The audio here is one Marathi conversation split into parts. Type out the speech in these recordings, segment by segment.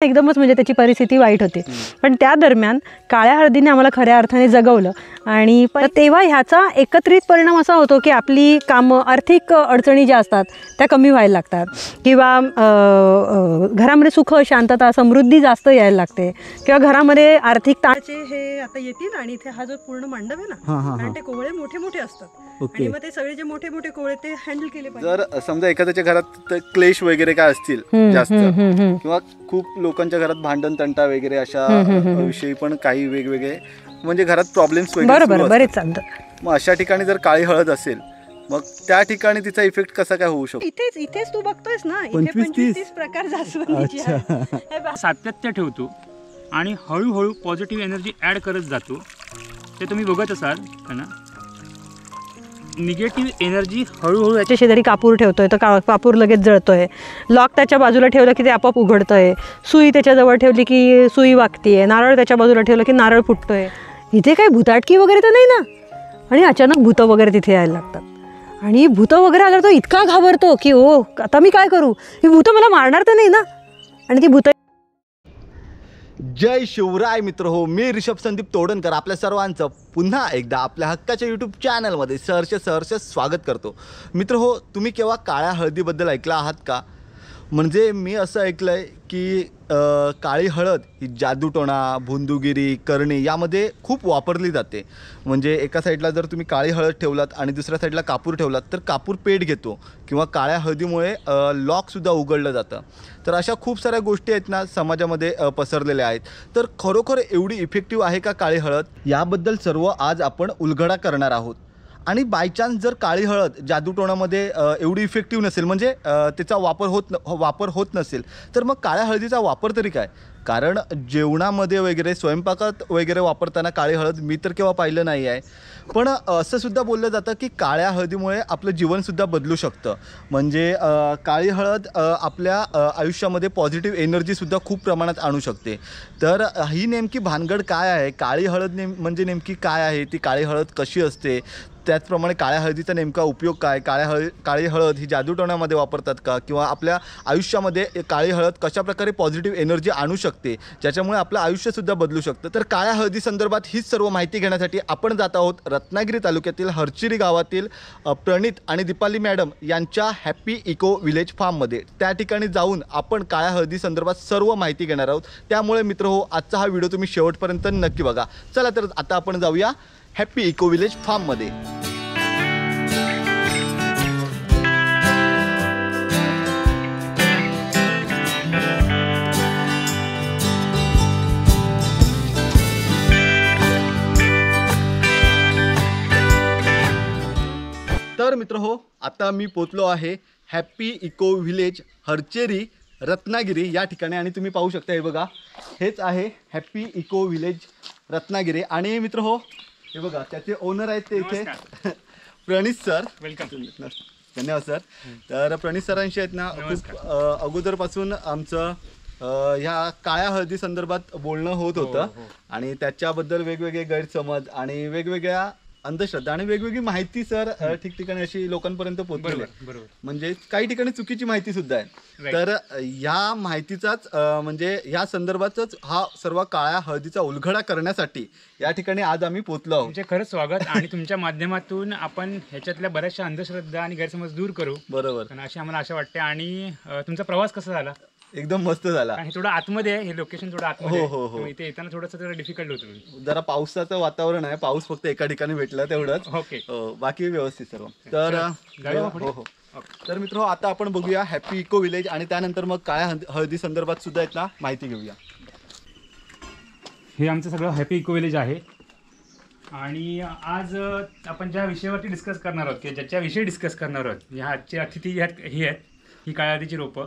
एकदमच म्हणजे त्याची परिस्थिती वाईट होती. पण त्या दरम्यान काळ्या हळदीने आम्हाला खऱ्या अर्थाने जगवलं. आणि तेव्हा ह्याचा एकत्रित परिणाम असा होतो की आपली कामं, आर्थिक अडचणी ज्या असतात त्या कमी व्हायला लागतात किंवा घरामध्ये सुख, शांतता, समृद्धी जास्त यायला लागते किंवा घरामध्ये आर्थिक ताणचे हे आता येतील. आणि इथे हा जो पूर्ण मंडप आहे ना, कारण ते कोवळे मोठे मोठे असतात आणि मग ते सगळे जे मोठे मोठे कोवळे ते हँडल केले पाहिजे. जर समजा एखाद्याच्या घरात क्लेश वगैरे काय असतील जास्त किंवा खूप लोकांच्या घरात भांडण तंटा वगैरे अशा विषयी पण काही वेगवेगळे म्हणजे घरात प्रॉब्लेम्स वगैरे बरेच चालतात. मग अशा ठिकाणी जर काळी हळद असेल मग त्या ठिकाणी तिचा इफेक्ट कसा काय होऊ शकतो? इथेच तू बघतोयस ना, इथे 25-30 प्रकार जास्वंदीचे आहेत. सातत्य ठेवतो आणि हळूहळू पॉझिटिव्ह एनर्जी ॲड करत जातो. ते तुम्ही बघत असाल ना, निगेटिव्ह एनर्जी हळूहळू त्याच्या शेजारी कापूर ठेवतोय तर कापूर लगेच जळतोय. लॉक त्याच्या बाजूला ठेवलं की ते आपोआप उघडतंय. सुई त्याच्याजवळ ठेवली की सुई वागतीये. नारळ त्याच्या बाजूला ठेवलं की नारळ फुटतोय. इथे काही भूताटकी वगैरे तर नाही ना. आणि अचानक भूतं वगैरे तिथे यायला लागतात. आणि भूतं वगैरे आल्यावर तो इतका घाबरतो की ओ आता मी काय करू, ही भूतं मला मारणार तर नाही ना. आणि ती भूतं. जय शिवराय मित्र हो, मी ऋषभ संदीप तोडणकर आपल्या सर्वांचं पुन्हा एकदा आपल्या हक्काच्या यूट्यूब चॅनलमध्ये सहर्ष स्वागत करतो. मित्र हो, तुम्ही केव्हा काळ्या हळदीबद्दल ऐकलं आहात का? म्हणजे मी असं ऐकलं आहे की काळी हळद ही जादूटोणा, भुंदूगिरी, करणी यामध्ये खूप वापरली जाते. म्हणजे एका साईडला जर तुम्ही काळी हळद ठेवलात आणि दुसऱ्या साईडला कापूर ठेवलात तर कापूर पेट घेतो किंवा काळ्या हळदीमुळे लॉकसुद्धा उघडलं जातं. तर अशा खूप साऱ्या गोष्टी आहेत ना समाजामध्ये पसरलेल्या आहेत. तर खरोखर एवढी इफेक्टिव्ह आहे का काळी हळद? याबद्दल सर्व आज आपण उलगडा करणार आहोत. आणि बाय चान्स जर काळी हळद जादूटोणामध्ये एवढी इफेक्टिव्ह नसेल, म्हणजे त्याचा वापर होत नसेल, तर मग काळ्या हळदीचा वापर तरी काय? कारण जेवणामध्ये वगैरे, स्वयंपाकात वगैरे वापरताना काळी हळद मी तर केव्हा पाहिलं नाही आहे. पण असं सुद्धा बोललं जातं की काळ्या हळदीमुळे आपलं जीवनसुद्धा बदलू शकतं. म्हणजे काळी हळद आपल्या आयुष्यामध्ये पॉझिटिव्ह एनर्जीसुद्धा खूप प्रमाणात आणू शकते. तर ही नेमकी भानगड काय आहे? काळी हळद म्हणजे नेमकी काय आहे? ती काळी हळद कशी असते? त्याचप्रमाणे काळ्या हळदीचा नेमका उपयोग काय? काळी हळद ही जादूटोणामध्ये वापरतात का? किंवा आपल्या आयुष्यामध्ये काळी हळद कशाप्रकारे पॉझिटिव्ह एनर्जी आणू शकते, ज्याच्यामुळे आपलं आयुष्यसुद्धा बदलू शकतं. तर काळ्या हळदी संदर्भात हीच सर्व माहिती घेण्यासाठी आपण जात आहोत रत्नागिरी तालुक्यातील हरचिरी गावातील प्रणित आणि दीपाली मॅडम यांच्या हॅपी इको विलेज फार्ममध्ये. त्या ठिकाणी जाऊन आपण काळ्या हळदी संदर्भात सर्व माहिती घेणार आहोत. त्यामुळे मित्र हो, आजचा हा व्हिडिओ तुम्ही शेवटपर्यंत नक्की बघा. चला तर आता आपण जाऊया हॅपी इको विलेज फार्ममध्ये. तर मित्र हो, आता मी पोचलो आहे happy eco village Harcheri Ratnagiri या ठिकाणी. आणि तुम्ही पाहू शकता, हे बघा, हेच आहे हॅपी इको विलेज रत्नागिरी. आणि मित्र हो, हे बघा, त्याचे ओनर आहेत ते इथे प्रणित सर. वेलकम. धन्यवाद सर. तर प्रणित सरांशी आहेत ना खूप अगोदरपासून आमचं ह्या काळ्या हळदी संदर्भात बोलणं होत होतं. आणि त्याच्याबद्दल वेगवेगळे गैरसमज आणि वेगवेगळ्या अंधश्रद्धा आणि वेगवेगळी माहिती सर ठिकठिकाणी अशी लोकांपर्यंत पोहोचली. म्हणजे काही ठिकाणी चुकीची माहिती सुद्धा आहे. तर ह्या माहितीचाच म्हणजे ह्या संदर्भातच हा सर्व काळ्या हळदीचा उलगडा करण्यासाठी या ठिकाणी आज आम्ही पोहोचलो आहोत. तुमचे खरंच स्वागत. आणि तुमच्या माध्यमातून आपण ह्याच्यातल्या बऱ्याचशा अंधश्रद्धा आणि गैरसमज दूर करू. बरोबर, अशी आम्हाला आशा वाटते. आणि तुमचा प्रवास कसा झाला? एकदम मस्त झाला. हे थोडं आतमध्ये आहे, हे लोकेशन थोडं आतमध्ये. हो. इथे येताना थोडंसं डिफिकल्ट होतं. जरा पावसाचं वातावरण आहे, पाऊस फक्त एका ठिकाणी भेटला तेवढंच. ओके, बाकी व्यवस्थित सर्व. तर हो. तर मित्र, आता आपण बघूया हॅपी इको विलेज आणि त्यानंतर मग काळ्या हळदी संदर्भात सुद्धा आहेत ना माहिती घेऊया. हे आमचं सगळं हॅपी इको विलेज आहे. आणि आज आपण ज्या विषयावरती डिस्कस करणार आहोत की ज्याच्याविषयी डिस्कस करणार आहोत, ह्या आजची अतिथी ही आहेत, ही काळ्या हळदीची रोपं.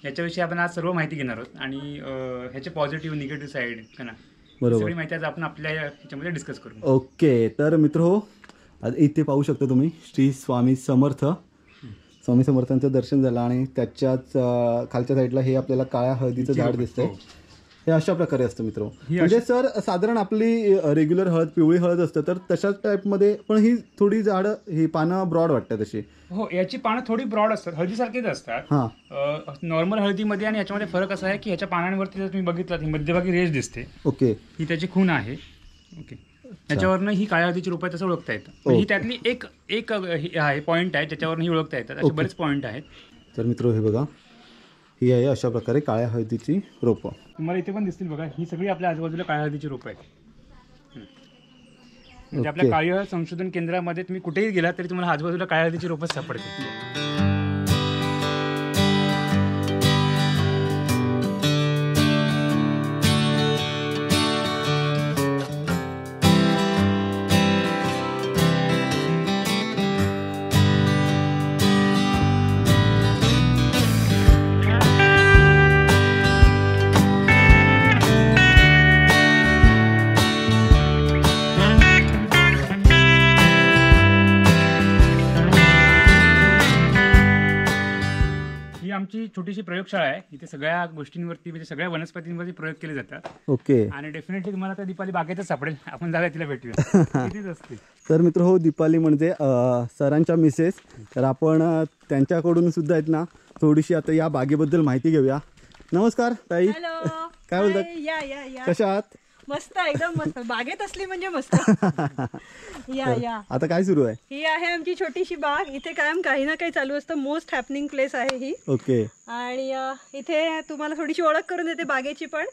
याच्याविषयी आपण आज सर्व माहिती घेणार आहोत. आणि ह्याचे पॉझिटिव्ह निगेटिव्ह साईड का ना, सगळी माहिती आज आपण आपल्या ह्याच्यामध्ये डिस्कस करू. ओके. तर मित्र हो, इथे पाहू शकता तुम्ही श्री स्वामी समर्थांचं दर्शन झालं. आणि त्याच्याच खालच्या साईडला हे आपल्याला काळ्या हळदीचं झाड दिसतंय. हे अशा प्रकारे असतं मित्र. ही म्हणजे सर साधारण आपली रेग्युलर हळद पिवळी हळद असतं तर तशाच टाईपमध्ये पण ही थोडी झाडं ही पानं ब्रॉड वाटतात तशी. हो, याची पानं थोडी ब्रॉड असतात, हळदीसारखीच असतात. नॉर्मल हळदीमध्ये आणि याच्यामध्ये फरक असा आहे की ह्याच्या पानांवरती जर तुम्ही बघितलं ही मध्यभागी रेष दिसते. ओके. ही त्याची खूण आहे. ओके. याच्यावरनं ही काळ्या हळदीची रोपं तसं ओळखता येतं. ही त्यातली एक आहे पॉईंट आहे ज्याच्यावरनं ही ओळखता येतात. असे बरेच पॉईंट आहेत. तर मित्र हे बघा, ही आहे अशा प्रकारे काळ्या हळदीची रोपं. तुम्हाला इथे पण दिसतील बघा, ही सगळी आपल्या आजूबाजूला काळ्या हळदीची रोपं आहेत. म्हणजे आपल्या काळी हळद संशोधन केंद्रामध्ये तुम्ही कुठेही गेला तरी तुम्हाला आजूबाजूला काळ्या हळदीची रोपं सापडतील. आमची छोटीशी प्रयोगशाळा आहे. इथे सगळ्या गोष्टींवरती म्हणजे सगळ्या वनस्पतींवरती प्रयोग केले जातात. ओके. आणि डेफिनेटली तुम्हाला त्या दीपाली बागेतच सापडेल. आपण जाऊया तिला भेटूया. कितीच असते. तर मित्र हो, दीपाली म्हणजे सरांच्या मिसेस. तर आपण त्यांच्याकडून सुद्धा आहेत ना थोडीशी आता या बागेबद्दल माहिती घेऊया. नमस्कार ताई. काय बोलतात? या कशा आहात? मस्त, एकदम मस्त. बागेत असली म्हणजे मस्त. या आता काय सुरू आहे? ही आहे आमची छोटीशी बाग. इथे कायम काही ना काही चालू असतं. मोस्ट हॅपनिंग प्लेस आहे ही. ओके. आणि इथे तुम्हाला थोडीशी ओळख करून देते बागेची पण.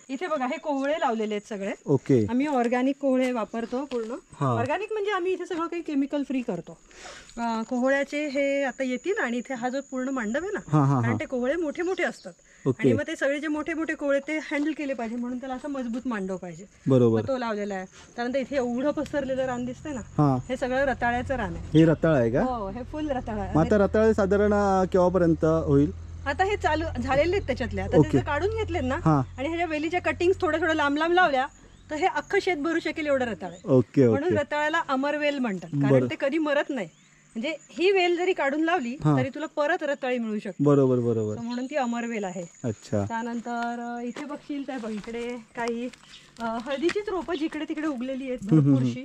इथे बघा, हे कोहळे लावलेले आहेत सगळे. ओके. आम्ही ऑर्गॅनिक कोहळे वापरतो पूर्ण. ऑर्गॅनिक म्हणजे आम्ही इथे सगळं काही केमिकल फ्री करतो. कोहळ्याचे हे आता येतील आणि इथे हा जो पूर्ण मंडप आहे ना, कारण ते कोहळे मोठे मोठे असतात. आणि मग ते सगळे जे मोठे मोठे कोहळे ते हँडल केले पाहिजे म्हणून त्याला असं मजबूत मांडव पाहिजे. बरोबर. तो लावलेला आहे. त्यानंतर इथे एवढं पसरलेलं रान दिसतंय ना, हे सगळं रताळ्याचं रान आहे. हे रताळ आहे का? हो, हे फुल रताळ आहे. आता रताळ साधारण केव्हापर्यंत होईल? आता हे चालू झालेले आहेत त्याच्यातले. आता त्याचे काढून घेतलेत ना आणि ह्याच्या वेलीच्या कटिंग थोड्या थोड्या लांब लांब लावल्या तर हे अख्खं शेत भरू शकेल एवढं रताळ आहे. ओके. म्हणून रताळ्याला अमरवेल म्हणतात, कारण ते कधी मरत नाही. म्हणजे ही वेल जरी काढून लावली तरी तुला परत रताळी मिळू शकते. बरोबर बरोबर. म्हणून ती अमरवेल आहे. अच्छा. त्यानंतर इथे बघशील तर बघ, इकडे काही हळदीचीच रोपं जिकडे तिकडे उगलेली आहेत भरपूरशी.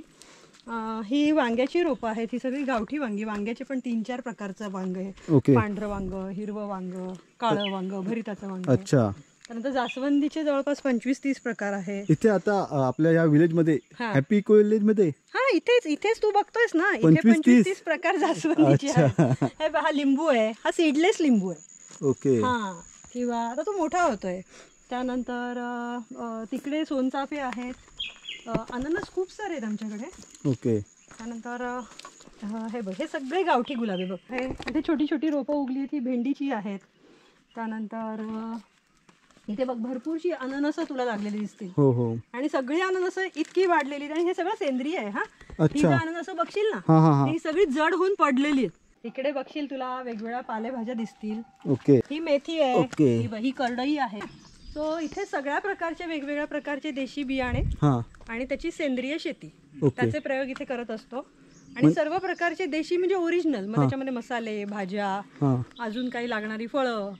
ही वांग्याची रोपं आहेत. ही सगळी गावठी वांगी. वांग्याचे पण 3-4 प्रकारचं वांग आहे. पांढरं वांग, हिरवं वांग, काळं वांग, भरिताचं वांग. अच्छा. त्यानंतर जास्वंदीचे जवळपास 25-30 प्रकार आहे. इथे आता आपल्या या विलेज मध्ये, हॅपी इको विलेज मध्ये, इथेच तू बघतोयस ना, इथे 25-30 प्रकार जास्वंदीचे आहेत. हा लिंबू आहे, हा सीडलेस लिंबू आहे. ओके. किंवा आता तो मोठा होतोय. त्यानंतर तिकडे सोनचाफे आहेत. अननस खूप सारे आहेत आमच्याकडे. ओके. त्यानंतर हे बघ, हे सगळे गावठी गुलाबी बघ. हे छोटी छोटी रोपं उगली ती भेंडीची आहेत. त्यानंतर इथे बघ, भरपूरशी अननस तुला लागलेली दिसतील. हो हो. आणि सगळी अननस इतकी वाढलेली, आणि हे सगळं सेंद्रिय आहे. ही जर अननस बघशील ना, ही सगळी जड होऊन पडलेली आहेत. इकडे बघशील तुला वेगवेगळ्या पालेभाज्या दिसतील. ओके. ही मेथी आहे, ही करडई आहे. सो इथे सगळ्या प्रकारचे वेगवेगळ्या प्रकारचे देशी बियाणे आणि त्याची सेंद्रिय शेती, त्याचे प्रयोग इथे करत असतो. आणि सर्व प्रकारचे देशी म्हणजे ओरिजिनल. मग त्याच्यामध्ये मसाले, भाज्या, अजून काही लागणारी फळं,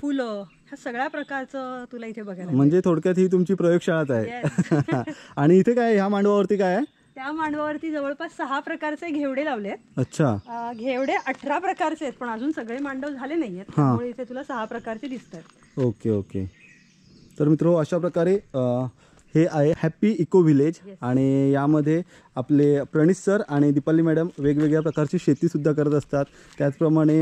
फुलं, ह्या सगळ्या प्रकारचं तुला इथे बघायला. म्हणजे थोडक्यात ही तुमची प्रयोगशाळाच आहे. आणि इथे काय, ह्या मांडवावरती काय आहे? त्या मांडवावरती जवळपास 6 प्रकारचे घेवडे लावले आहेत. अच्छा. घेवडे 18 प्रकारचे आहेत, पण अजून सगळे मांडव झाले नाहीयेत, त्यामुळे इथे तुला 6 प्रकारचे दिसत आहेत. Okay okay. तर मित्र, अशा प्रकारे हे आहे हॅपी इको विलेज. आणि यामध्ये आपले प्रणित सर आणि दीपाली मॅडम वेगवेगळ्या प्रकारची शेतीसुद्धा करत असतात. त्याचप्रमाणे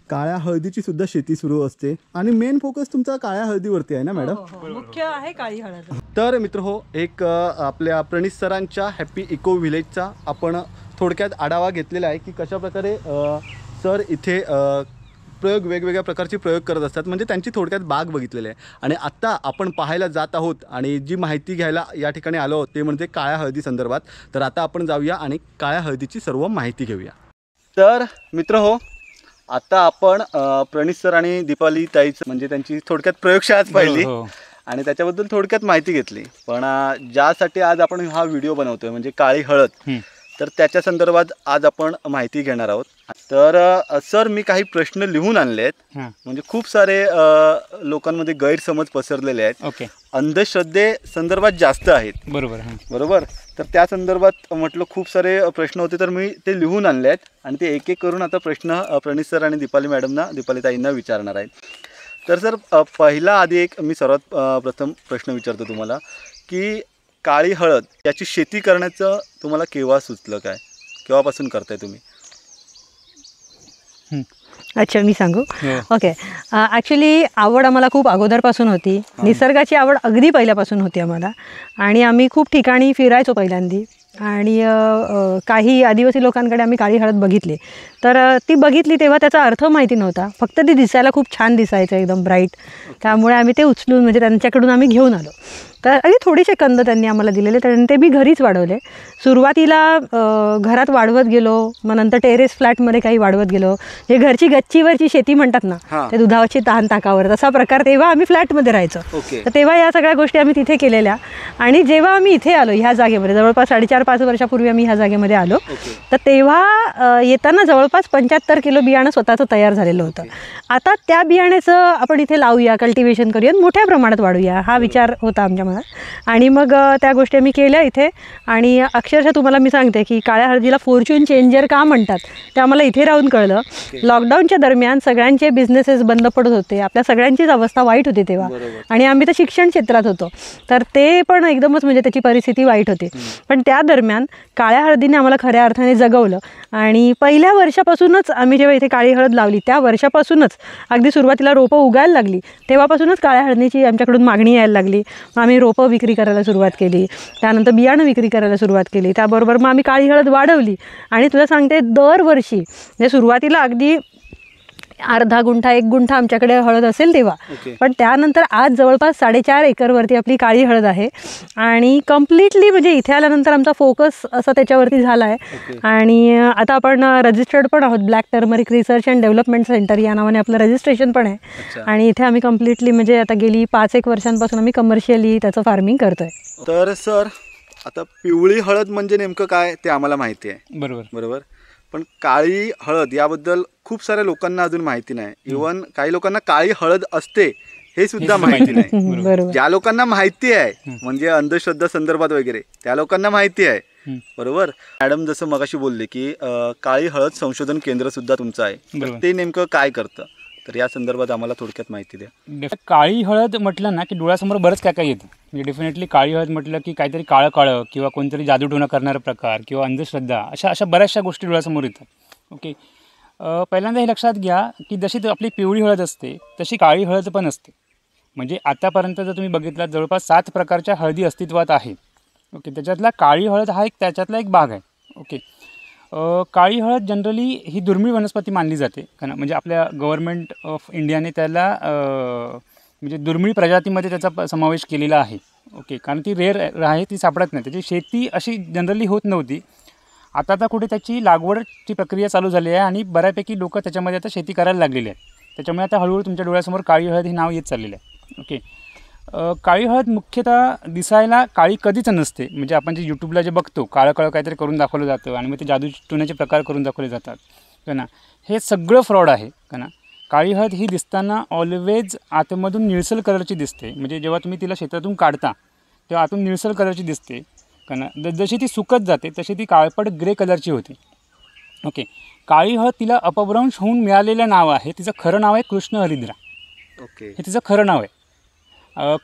काळ्या हळदीची सुद्धा शेती सुरू असते. आणि मेन फोकस तुमचा काळ्या हळदीवरती आहे ना मॅडम? मुख्य आहे काळी हळद. तर मित्र हो, एक आपल्या प्रणित सरांच्या हॅपी इको विलेजचा आपण थोडक्यात आढावा घेतलेला आहे की कशाप्रकारे सर इथे वेगवेगळ्या प्रकारचे प्रयोग करत असतात. म्हणजे त्यांची थोडक्यात बाग बघितलेली आहे. आणि आत्ता आपण पाहायला जात आहोत आणि जी माहिती घ्यायला या ठिकाणी आलो आहोत ते म्हणजे काळ्या हळदी संदर्भात. तर आता आपण जाऊया आणि काळ्या हळदीची सर्व माहिती घेऊया. तर मित्र हो, आता आपण प्रणित सर आणि दीपाली ताईचं म्हणजे त्यांची थोडक्यात प्रयोगशाळाच पाहिली आणि त्याच्याबद्दल थोडक्यात माहिती घेतली. पण ज्यासाठी आज आपण हा व्हिडिओ बनवतोय म्हणजे काळी हळद, तर त्याच्या संदर्भात आज आपण माहिती घेणार आहोत. तर सर मी काही प्रश्न लिहून आणले आहेत. म्हणजे खूप सारे लोकांमध्ये गैरसमज पसरलेले आहेत. ओके. अंधश्रद्धे संदर्भात जास्त आहेत. बरोबर. तर त्या संदर्भात म्हटलं खूप सारे प्रश्न होते, तर मी ते लिहून आणले आहेत आणि ते एक एक करून आता प्रश्न प्रणीत सर आणि दीपाली ताईंना विचारणार आहेत. तर सर पहिला आधी एक मी सर्वात प्रथम प्रश्न विचारतो तुम्हाला की काळी हळद याची शेती करण्याचं तुम्हाला केव्हा सुचलं, काय केव्हापासून करताय तुम्ही? अच्छा, मी सांगू. ओके. ॲक्च्युली आवड आम्हाला खूप अगोदरपासून होती. निसर्गाची आवड अगदी पहिल्यापासून होती आम्हाला. आणि आम्ही खूप ठिकाणी फिरायचो पहिल्यांदी. आणि काही आदिवासी लोकांकडे आम्ही काळी हळद बघितली. तर ती बघितली तेव्हा त्याचा अर्थ माहिती नव्हता, फक्त ती दिसायला खूप छान दिसायचं, एकदम ब्राईट. त्यामुळे आम्ही ते उचलून म्हणजे त्यांच्याकडून आम्ही घेऊन आलो. तर अगदी थोडेसे कंद त्यांनी आम्हाला दिलेले, तर ते मी घरीच वाढवले. सुरुवातीला घरात वाढवत गेलो, मग नंतर टेरेस फ्लॅटमध्ये काही वाढवत गेलो. जे घरची गच्चीवरची शेती म्हणतात ना, ते दुधाची तहान ताकावर, तसा प्रकार. तेव्हा आम्ही फ्लॅटमध्ये राहायचो. तर तेव्हा या सगळ्या गोष्टी आम्ही तिथे केलेल्या. आणि जेव्हा आम्ही इथे आलो ह्या जागेमध्ये, जवळपास 4.5-5 वर्षापूर्वी आम्ही ह्या जागेमध्ये आलो, तर तेव्हा येताना जवळपास 75 किलो बियाणं स्वतःचं तयार झालेलं होतं. आता त्या बियाण्याचं आपण इथे लावूया, कल्टिवेशन करूया, मोठ्या प्रमाणात वाढूया, हा विचार होता आमच्या मनात. आणि मग त्या गोष्टी आम्ही केल्या इथे. आणि अक्षरशः तुम्हाला मी सांगते की काळ्या हळदीला फॉर्च्यून चेंजर का म्हणतात ते आम्हाला इथे राहून कळलं. लॉकडाऊनच्या दरम्यान सगळ्यांचे बिझनेसेस बंद पडत होते, आपल्या सगळ्यांचीच अवस्था वाईट होती तेव्हा. आणि आम्ही तर शिक्षण क्षेत्रात होतो, तर ते पण एकदमच म्हणजे त्याची परिस्थिती वाईट होती. पण त्या दरम्यान काळ्या हळदीने आम्हाला खऱ्या अर्थाने जगवलं. आणि पहिल्या वर्षापासूनच आम्ही जेव्हा इथे काळी हळद लावली, त्या वर्षापासूनच अगदी सुरुवातीला रोपं उगायला लागली, तेव्हापासूनच काळ्या हळदीची आमच्याकडून मागणी यायला लागली. मग आम्ही रोपं विक्री करायला सुरुवात केली, त्यानंतर बियाणं विक्री करायला सुरुवात केली. त्याबरोबर मग आम्ही काळी हळद वाढवली. आणि तुला सांगते, दरवर्षी म्हणजे सुरुवातीला अगदी अर्धा गुंठा 1 गुंठा आमच्याकडे हळद असेल तेव्हा, पण त्यानंतर आज जवळपास 4.5 एकरवरती आपली काळी हळद आहे. आणि कम्प्लिटली म्हणजे इथे आल्यानंतर आमचा फोकस असा त्याच्यावरती झाला आहे. आणि आता आपण रजिस्टर्ड पण आहोत, black turmeric research and development centre या नावाने आपलं रजिस्ट्रेशन पण आहे. आणि इथे आम्ही कम्प्लिटली म्हणजे आता गेली 5-1 वर्षांपासून आम्ही कमर्शियली त्याचं फार्मिंग करतोय. तर सर आता पिवळी हळद म्हणजे नेमकं काय ते आम्हाला माहिती आहे. बरोबर. पण काळी हळद याबद्दल खूप साऱ्या लोकांना अजून माहिती नाही. इव्हन काही लोकांना काळी हळद असते हे सुद्धा माहिती नाही. ज्या लोकांना माहिती आहे म्हणजे अंधश्रद्धा संदर्भात वगैरे, त्या लोकांना माहिती आहे. बरोबर. मॅडम जसं मगाशी बोलले की काळी हळद संशोधन केंद्र सुद्धा तुमचं आहे, ते नेमकं काय करतं, तर या संदर्भात आम्हाला थोडक्यात माहिती द्या. काळी हळद म्हटलं ना की डोळ्यासमोर बरंच काय काय येतं. म्हणजे डेफिनेटली काळी हळद म्हटलं की काहीतरी काळं किंवा कोणतरी जादूटोणा करणारा प्रकार किंवा अंधश्रद्धा अशा बऱ्याचशा गोष्टी डोळ्यासमोर येतात. ओके. पहिल्यांदा हे लक्षात घ्या की जशी आपली पिवळी हळद असते तशी काळी हळद पण असते. म्हणजे आतापर्यंत जर तुम्ही बघितलात जवळपास 7 प्रकारच्या हळदी अस्तित्वात आहेत. ओके. त्याच्यातला काळी हळद हा त्याच्यातला एक भाग आहे. ओके. काळी हळद जनरली ही दुर्मिळ वनस्पती मानली जाते कारण म्हणजे आपल्या गव्हर्नमेंट ऑफ इंडियाने त्याला म्हणजे दुर्मिळ प्रजातीमध्ये त्याचा समावेश केलेला आहे. ओके. कारण ती रेअर आहे, ती सापडत नाही. त्याची शेती अशी जनरली होत नव्हती. आता कुठे त्याची लागवडची प्रक्रिया चालू झाली आहे आणि बऱ्यापैकी लोक त्याच्यामध्ये आता शेती करायला लागलेली आहेत. त्याच्यामुळे आता हळूहळू तुमच्या डोळ्यासमोर काळी हळद हे नाव येत चाललेलं आहे. ओके. काळी हळद मुख्यतः दिसायला काळी कधीच नसते. म्हणजे आपण जे यूट्यूबला जे बघतो काळं काहीतरी करून दाखवलं जातं आणि मग ते जादूटोण्याचे प्रकार करून दाखवले जातात का ना, हे सगळं फ्रॉड आहे का ना. काळी हळद ही दिसताना ऑलवेज आतमधून निळसर कलरची दिसते. म्हणजे जेव्हा तुम्ही तिला शेतातून काढता तेव्हा आतून निळसर कलरची दिसते का ना. जशी ती सुकत जाते तशी ती काळपट ग्रे कलरची होते. ओके. काळी हळद तिला अपभ्रंश होऊन मिळालेलं नाव आहे. तिचं खरं नाव आहे कृष्ण हरिद्रा. ओके. हे तिचं खरं नाव आहे.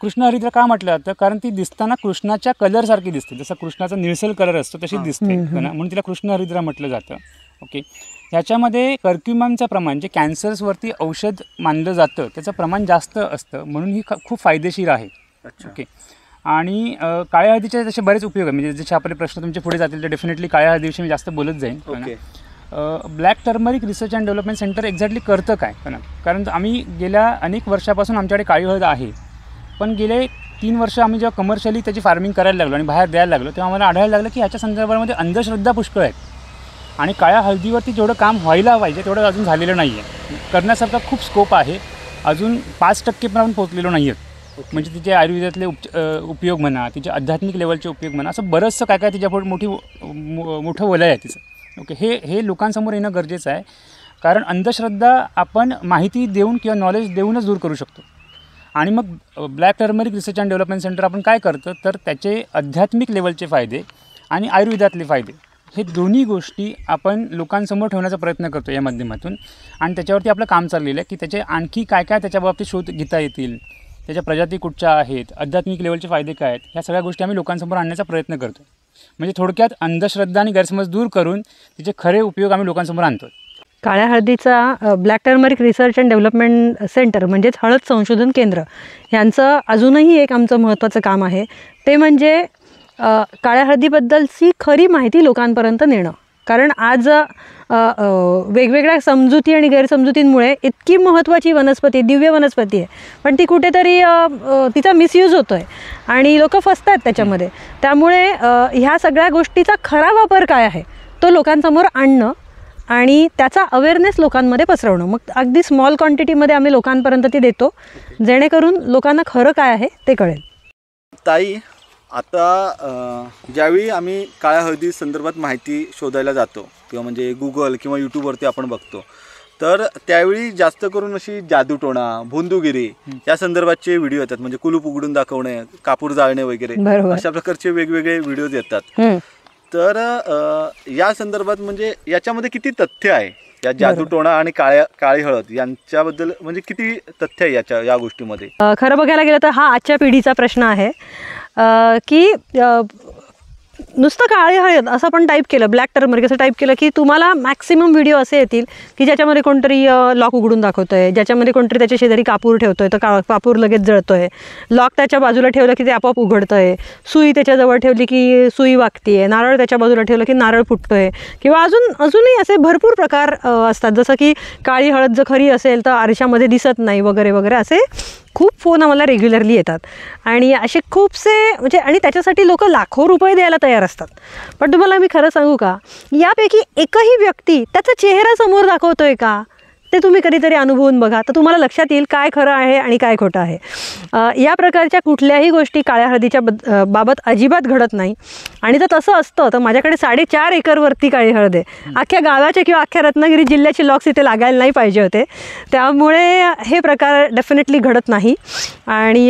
कृष्ण हरिद्रा का म्हटलं जातं, कारण ती दिसताना कृष्णाच्या कलरसारखी दिसते. जसं कृष्णाचा निळसर कलर असतो तशी दिसते ना, म्हणून तिला कृष्ण हरिद्रा म्हटलं जातं. ओके. ह्याच्यामध्ये कर्क्युममचं प्रमाण जे कॅन्सर्सवरती औषध मानलं जातं त्याचं प्रमाण जास्त असतं, म्हणून ही खूप फायदेशीर आहे. ओके. आणि काळ्या हळदीचे जसे बरेच उपयोग आहे. म्हणजे जसे आपले प्रश्न तुमचे पुढे जातील तर डेफिनेटली काळ्या हळदीविषयी मी जास्त बोलत जाईन. Black turmeric research and development centre exactly करतं काय, कारण आम्ही गेल्या अनेक वर्षापासून आमच्याकडे काळी हळद आहे. पण गेले 3 वर्ष आम्ही जेव्हा कमर्शियली त्याची फार्मिंग करायला लागलो आणि बाहेर द्यायला लागलो तेव्हा आम्हाला आढळायला लागलं की ह्याच्या संदर्भामध्ये अंधश्रद्धा पुष्कळ आहेत. आणि काळ्या हळदीवरती जेवढं काम व्हायला पाहिजे तेवढं अजून झालेलं नाही आहे. करण्यासारखा खूप स्कोप आहे, अजून 5% पण पोहोचलेलो नाही आहेत. म्हणजे तिचे आयुर्वेदातले उपयोग म्हणा, तिचे आध्यात्मिक लेवलचे उपयोग म्हणा, असं बरंचसं काय काय तिच्यापुढे मोठं वलय आहे तिचं. ओके, हे लोकांसमोर येणं गरजेचं आहे. कारण अंधश्रद्धा आपण माहिती देऊन किंवा नॉलेज देऊनच दूर करू शकतो. आणि मग black turmeric research and development centre आपण काय करतं, तर त्याचे आध्यात्मिक लेवलचे फायदे आणि आयुर्वेदातले फायदे हे दोन्ही गोष्टी आपण लोकांसमोर ठेवण्याचा प्रयत्न करतो या माध्यमातून. आणि त्याच्यावरती आपलं काम चाललेलं आहे की त्याचे आणखी काय काय त्याच्या बाबतीत शोध घेता येतील, त्याच्या प्रजाती कुठच्या आहेत, आध्यात्मिक लेवलचे फायदे काय आहेत, ह्या सगळ्या गोष्टी आम्ही लोकांसमोर आणण्याचा प्रयत्न करतो. म्हणजे थोडक्यात अंधश्रद्धा आणि गैरसमज दूर करून तिचे खरे उपयोग आम्ही लोकांसमोर आणतो. काळ्या हळदीचा black turmeric research and development centre म्हणजेच हळद संशोधन केंद्र यांचं अजूनही एक आमचं महत्त्वाचं काम आहे, ते म्हणजे काळ्या हळदीबद्दलची खरी माहिती लोकांपर्यंत नेणं. कारण आज वेगवेगळ्या समजुती आणि गैरसमजुतींमुळे इतकी महत्त्वाची वनस्पती, दिव्य वनस्पती आहे, पण ती कुठेतरी तिचा मिसयूज होतो आहे आणि लोक फसतात त्याच्यामध्ये. त्यामुळे ह्या सगळ्या गोष्टीचा खरा वापर काय आहे तो लोकांसमोर आणणं आणि त्याचा अवेअरनेस लोकांमध्ये पसरवणं. मग अगदी स्मॉल क्वांटिटीमध्ये आम्ही लोकांपर्यंत ती देतो, जेणेकरून लोकांना खरं काय आहे ते कळेल. ताई, आता ज्यावेळी आम्ही काळ्या हळदी संदर्भात माहिती शोधायला जातो किंवा म्हणजे गुगल किंवा यूट्यूबवरती आपण बघतो, तर त्यावेळी जास्त करून अशी जादूटोणा, भोंदूगिरी या संदर्भातचे व्हिडिओ येतात. म्हणजे कुलूप उघडून दाखवणे, कापूर जाळणे वगैरे अशा प्रकारचे वेगवेगळे व्हिडिओज येतात. तर या संदर्भात म्हणजे याच्यामध्ये किती तथ्य आहे, या जादूटोणा आणि काळी हळद यांच्याबद्दल म्हणजे किती तथ्य आहे या गोष्टीमध्ये? खरं बघायला गेलं तर हा आजच्या पिढीचा प्रश्न आहे की नुसतं काळी हळद असं पण टाईप केलं, ब्लॅक टर्मरिक असं टाईप केलं की तुम्हाला मॅक्सिमम व्हिडिओ असे येतील की ज्याच्यामध्ये कोणतरी लॉक उघडून दाखवतो आहे, ज्याच्यामध्ये कोणतरी त्याच्या शेजारी कापूर ठेवतो आहे तर कापूर लगेच जळतो आहे, लॉक त्याच्या बाजूला ठेवलं की ते आपोआप उघडतं आहे, सुई त्याच्याजवळ ठेवली की सुई वागती आहे, नारळ त्याच्या बाजूला ठेवलं की नारळ फुटतो आहे, किंवा अजूनही असे भरपूर प्रकार असतात. जसं की काळी हळद जर खरी असेल तर आरशामध्ये दिसत नाही वगैरे वगैरे, असे खूप फोन आम्हाला रेग्युलरली येतात. आणि असे खूपसे म्हणजे, आणि त्याच्यासाठी लोक लाखो रुपये द्यायला तयार असतात. पण तुम्हाला मी खरं सांगू का, यापैकी एकही व्यक्ती त्याचा चेहरा समोर दाखवतोय का ते तुम्ही कधीतरी अनुभवून बघा, तर तुम्हाला लक्षात येईल काय खरं आहे आणि काय खोटं आहे. या प्रकारच्या कुठल्याही गोष्टी काळ्या हळदीच्या बाबत अजिबात घडत नाही. आणि जर तसं असतं तर माझ्याकडे 4.5 एकरवरती काळी हळद आहे. अख्ख्या गावाचे किंवा अख्ख्या रत्नागिरी जिल्ह्याचे लॉक्स इथे लागायला नाही पाहिजे होते. त्यामुळे हे प्रकार डेफिनेटली घडत नाही. आणि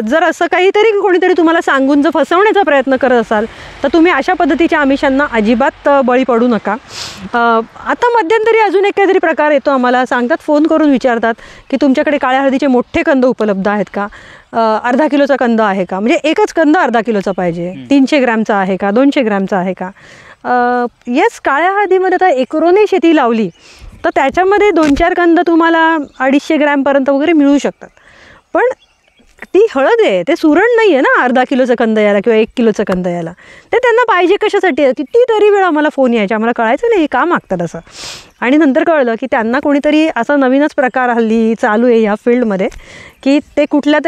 जर असं काहीतरी कोणीतरी तुम्हाला सांगून जर फसवण्याचा प्रयत्न करत असाल तर तुम्ही अशा पद्धतीच्या आमिषांना अजिबात बळी पडू नका. आता मध्यंतरी अजून एक काहीतरी प्रकार येतो, आम्हाला सांगतात, फोन करून विचारतात की तुमच्याकडे काळ्या हळदीचे मोठे कंद उपलब्ध आहेत का, अर्धा किलोचा कंद आहे का, म्हणजे एकच कंद अर्धा किलोचा पाहिजे, 300 ग्रॅमचा आहे का, 200 ग्रॅमचा आहे का. येस, काळ्या हळदीमध्ये आता एकरोने शेती लावली तर त्याच्यामध्ये 2-4 कंद तुम्हाला 250 ग्रॅमपर्यंत वगैरे मिळू शकतात. पण ती हळद आहे, ते सुरण नाही आहे ना अर्धा किलोचं कंद यायला किंवा 1 किलोचं कंद यायला. ते त्यांना पाहिजे कशासाठी, कितीतरी वेळ आम्हाला फोन यायचे, आम्हाला कळायचं नाही का मागतात असं. आणि नंतर कळलं की त्यांना कोणीतरी असा नवीनच प्रकार हल्ली चालू आहे या फील्डमध्ये की ते कुठला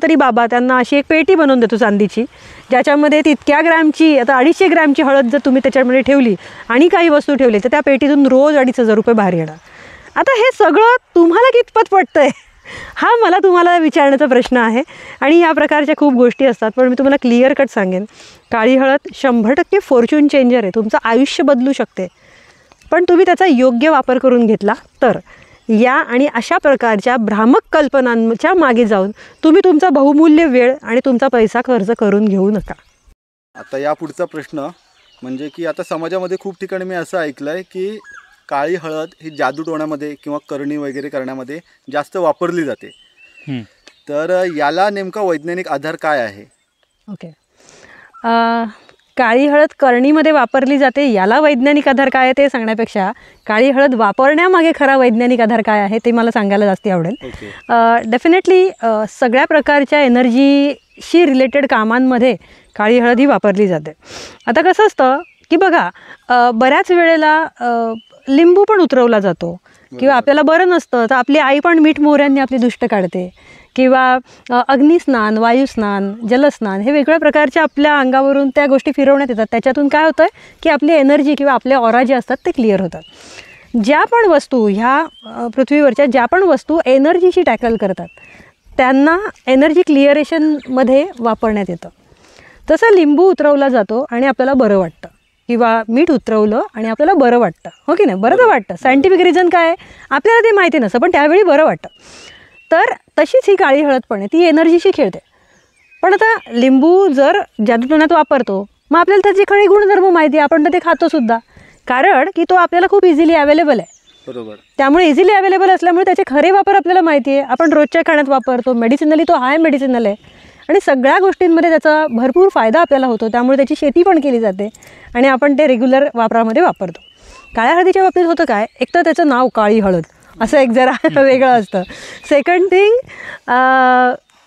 तरी बाबा त्यांना अशी एक पेटी बनवून देतो चांदीची, ज्याच्यामध्ये तितक्या ग्रॅमची, आता 250 ग्रॅमची हळद जर तुम्ही त्याच्यामध्ये ठेवली आणि काही वस्तू ठेवली तर त्या पेटीतून रोज 2,500 रुपये बाहेर येणार. आता हे सगळं तुम्हाला कितपत पटतं आहे हा मला तुम्हाला विचारण्याचा प्रश्न आहे. आणि या प्रकारच्या खूप गोष्टी असतात. पण मी तुम्हाला क्लिअर कट सांगेन, काळी हळद 100% फॉर्च्यून चेंजर आहे, तुमचं आयुष्य बदलू शकते. पण तुम्ही त्याचा योग्य वापर करून घेतला तर. या आणि अशा प्रकारच्या भ्रामक कल्पनांच्या मागे जाऊन तुम्ही तुमचा बहुमूल्य वेळ आणि तुमचा पैसा खर्च करून घेऊ नका. आता या पुढचा प्रश्न म्हणजे की आता समाजामध्ये खूप ठिकाणी मी असं ऐकलं आहे की काळी हळद ही जादूटोण्यामध्ये किंवा करणी वगैरे करण्यामध्ये जास्त वापरली जाते. तर याला नेमका वैज्ञानिक आधार काय आहे? ओके, काळी हळद करणीमध्ये वापरली जाते, याला वैज्ञानिक आधार काय आहे ते सांगण्यापेक्षा काळी हळद वापरण्यामागे खरा वैज्ञानिक आधार काय आहे ते मला सांगायला जास्ती आवडेल. डेफिनेटली सगळ्या प्रकारच्या एनर्जीशी रिलेटेड कामांमध्ये काळी हळद ही वापरली जाते. आता कसं असतं की बघा, बऱ्याच वेळेला लिंबू पण उतरवला जातो किंवा आपल्याला बरं नसतं तर आपली आई पण मीठ मोहऱ्यांनी आपली दुष्ट काढते, किंवा अग्निस्नान, वायुस्नान, जलस्नान हे वेगवेगळ्या प्रकारच्या आपल्या अंगावरून त्या गोष्टी फिरवण्यात येतात. त्याच्यातून काय होतं की आपली एनर्जी किंवा आपले ऑरा जे असतात ते क्लिअर होतात. ज्या पण वस्तू ह्या पृथ्वीवरच्या ज्या पण वस्तू एनर्जीशी टॅकल करतात त्यांना एनर्जी क्लिअरेशनमध्ये वापरण्यात येतं. तसं लिंबू उतरवला जातो आणि आपल्याला बरं वाटतं, किंवा मीठ उतरवलं आणि आपल्याला बरं वाटतं, हो की नाही? बरं तर वाटतं. सायंटिफिक रिझन काय आहे आपल्याला ते माहिती नसतं, पण त्यावेळी बरं वाटतं. तर तशीच ही काळी हळद पण आहे, ती एनर्जीशी खेळते. पण आता लिंबू जर जादूटोण्यात वापरतो, मग आपल्याला त्याचे खरे गुणधर्म माहिती आहे, आपण तर ते खातो सुद्धा, कारण की तो आपल्याला खूप इझिली अवेलेबल आहे. बरोबर. त्यामुळे इझिली अवेलेबल असल्यामुळे त्याचे खरे वापर आपल्याला माहिती आहे. आपण रोजच्या खाण्यात वापरतो, मेडिसिनली तो हाय मेडिसिनल आहे आणि सगळ्या गोष्टींमध्ये त्याचा भरपूर फायदा आपल्याला होतो. त्यामुळे त्याची शेती पण केली जाते आणि आपण ते रेग्युलर वापरामध्ये वापरतो. काळ्या हळदीच्या बाबतीत होतं काय, एक तर त्याचं नाव काळी हळद असं एक जरा वेगळं असतं. सेकंड थिंग,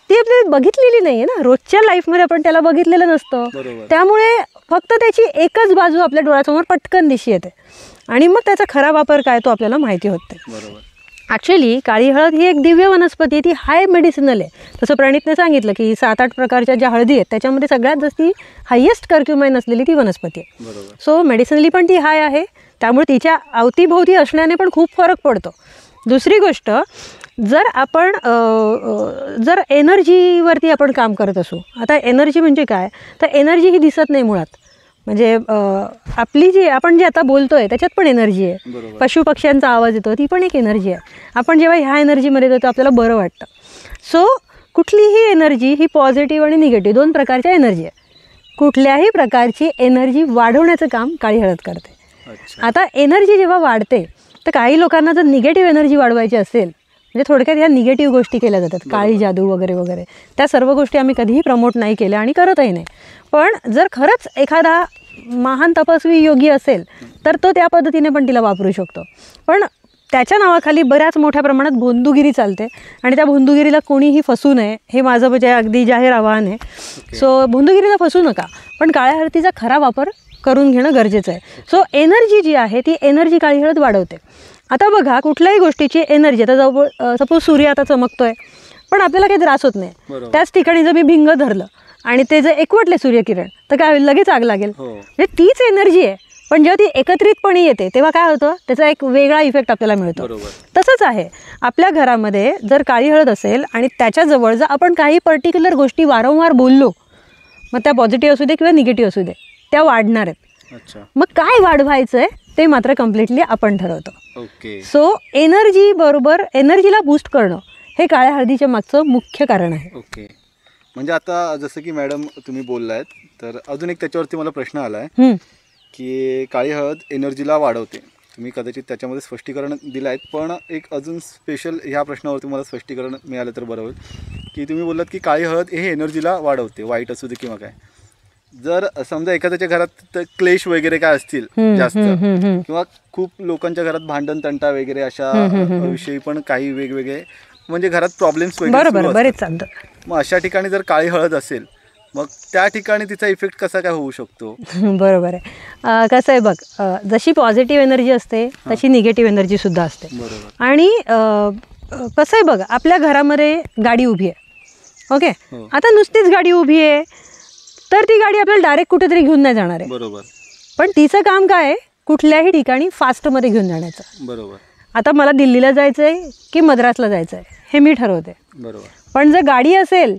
ती आपली बघितलेली नाही आहे ना, रोजच्या लाईफमध्ये आपण त्याला बघितलेलं नसतं. त्यामुळे फक्त त्याची एकच बाजू आपल्या डोळ्यासमोर पटकन दिशी येते आणि मग त्याचा खरा वापर काय तो आपल्याला माहिती होत नाही. बरोबर. ॲक्च्युली काळी हळद ही एक दिव्य वनस्पती आहे, ती हाय मेडिसिनल आहे. तसं प्रणितने सांगितलं की 7-8 प्रकारच्या ज्या हळदी आहेत त्याच्यामध्ये सगळ्यात जास्ती हायेस्ट कर्क्युमाइन असलेली ती वनस्पती आहे. बरोबर. सो मेडिसिनली पण ती हाय आहे, त्यामुळे तिच्या अवतीभोवती असण्याने पण खूप फरक पडतो. दुसरी गोष्ट, जर आपण जर एनर्जीवरती आपण काम करत असू, आता एनर्जी म्हणजे काय, तर एनर्जी ही दिसत नाही मुळात. म्हणजे आपली जी आपण जे आता बोलतोय त्याच्यात पण एनर्जी आहे. पशुपक्ष्यांचा आवाज येतो, ती पण एक एनर्जी आहे. आपण जेव्हा ह्या एनर्जीमध्ये येतो आपल्याला बरं वाटतं. सो कुठलीही एनर्जी ही पॉझिटिव्ह आणि निगेटिव्ह दोन प्रकारच्या एनर्जी आहे. कुठल्याही प्रकारची एनर्जी वाढवण्याचं काम काळी हळद करते. आता एनर्जी जेव्हा वाढते तर काही लोकांना जर निगेटिव्ह एनर्जी वाढवायची असेल, म्हणजे थोडक्यात ह्या निगेटिव्ह गोष्टी केल्या जातात, काळी जादू वगैरे वगैरे, त्या सर्व गोष्टी आम्ही कधीही प्रमोट नाही केल्या आणि करतही नाही. पण जर खरंच एखादा महान तपस्वी योगी असेल तर तो त्या पद्धतीने पण तिला वापरू शकतो. पण त्याच्या नावाखाली बऱ्याच मोठ्या प्रमाणात भोंदूगिरी चालते आणि त्या भोंदूगिरीला कोणीही फसू नये, हे माझं म्हणजे अगदी जाहीर आवाहन आहे. सो भोंदूगिरीला फसू नका, पण काळ्या हळदीचा खरा वापर करून घेणं गरजेचं आहे. सो एनर्जी जी आहे ती एनर्जी काळी हळद वाढवते. आता बघा, कुठल्याही गोष्टीची एनर्जी, आता जवळ सपोज सूर्य आता चमकतोय पण आपल्याला काही त्रास होत नाही, त्याच ठिकाणी जर मी भिंग धरलं आणि ते जर एकवटले सूर्यकिरण तर काय होईल, लगेच आग लागेल. म्हणजे तीच एनर्जी आहे, पण जेव्हा ती एकत्रितपणे येते तेव्हा काय होतं, त्याचा एक वेगळा इफेक्ट आपल्याला मिळतो. तसंच आहे आपल्या घरामध्ये जर काळी हळद असेल आणि त्याच्याजवळ जर आपण काही पर्टिक्युलर गोष्टी वारंवार बोललो, मग त्या पॉझिटिव्ह असू दे किंवा निगेटिव्ह असू दे, त्या वाढणार आहेत. मग काय वाढवायचं आहे ते मात्र कम्प्लिटली आपण ठरवतो. सो एनर्जी बरोबर एनर्जीला बूस्ट करणं हे काळ्या हळदीच्या मागचं मुख्य कारण आहे. ओके. म्हणजे आता जसं की मॅडम तुम्ही बोललायत, तर अजून एक त्याच्यावरती मला प्रश्न आला आहे की काळी हळद एनर्जीला वाढवते. तुम्ही कदाचित त्याच्यामध्ये स्पष्टीकरण दिलं आहे, पण एक अजून स्पेशल ह्या प्रश्नावरती मला स्पष्टीकरण मिळालं तर बरं होईल. की तुम्ही बोललात की काळी हळद हे एनर्जीला वाढवते, वाईट असू दे किंवा काय. जर समजा एखाद्याच्या घरात क्लेश वगैरे काय असतील जास्त, किंवा खूप लोकांच्या घरात भांडण तंटा वगैरे अशा विषयी पण काही वेगवेगळे म्हणजे घरात प्रॉब्लेम्स वगैरे बरेच चालतं, मग अशा ठिकाणी जर काळी हळद असेल मग त्या ठिकाणी तिचा इफेक्ट कसा काय होऊ शकतो? बरोबर आहे. कसं आहे बघ, जशी पॉझिटिव्ह एनर्जी असते तशी निगेटिव्ह एनर्जी सुद्धा असते. आणि कसं आहे बघ, आपल्या घरामध्ये गाडी उभी आहे, ओके, आता नुसतीच गाडी उभी आहे तर ती गाडी आपल्याला डायरेक्ट कुठेतरी घेऊन नाही जाणार आहे. बरोबर. पण तिचं काम काय आहे, कुठल्याही ठिकाणी फास्टमध्ये घेऊन जाण्याचं. बरोबर. आता मला दिल्लीला जायचं आहे की मद्रासला जायचं आहे हे मी ठरवते. बरोबर. पण जर गाडी असेल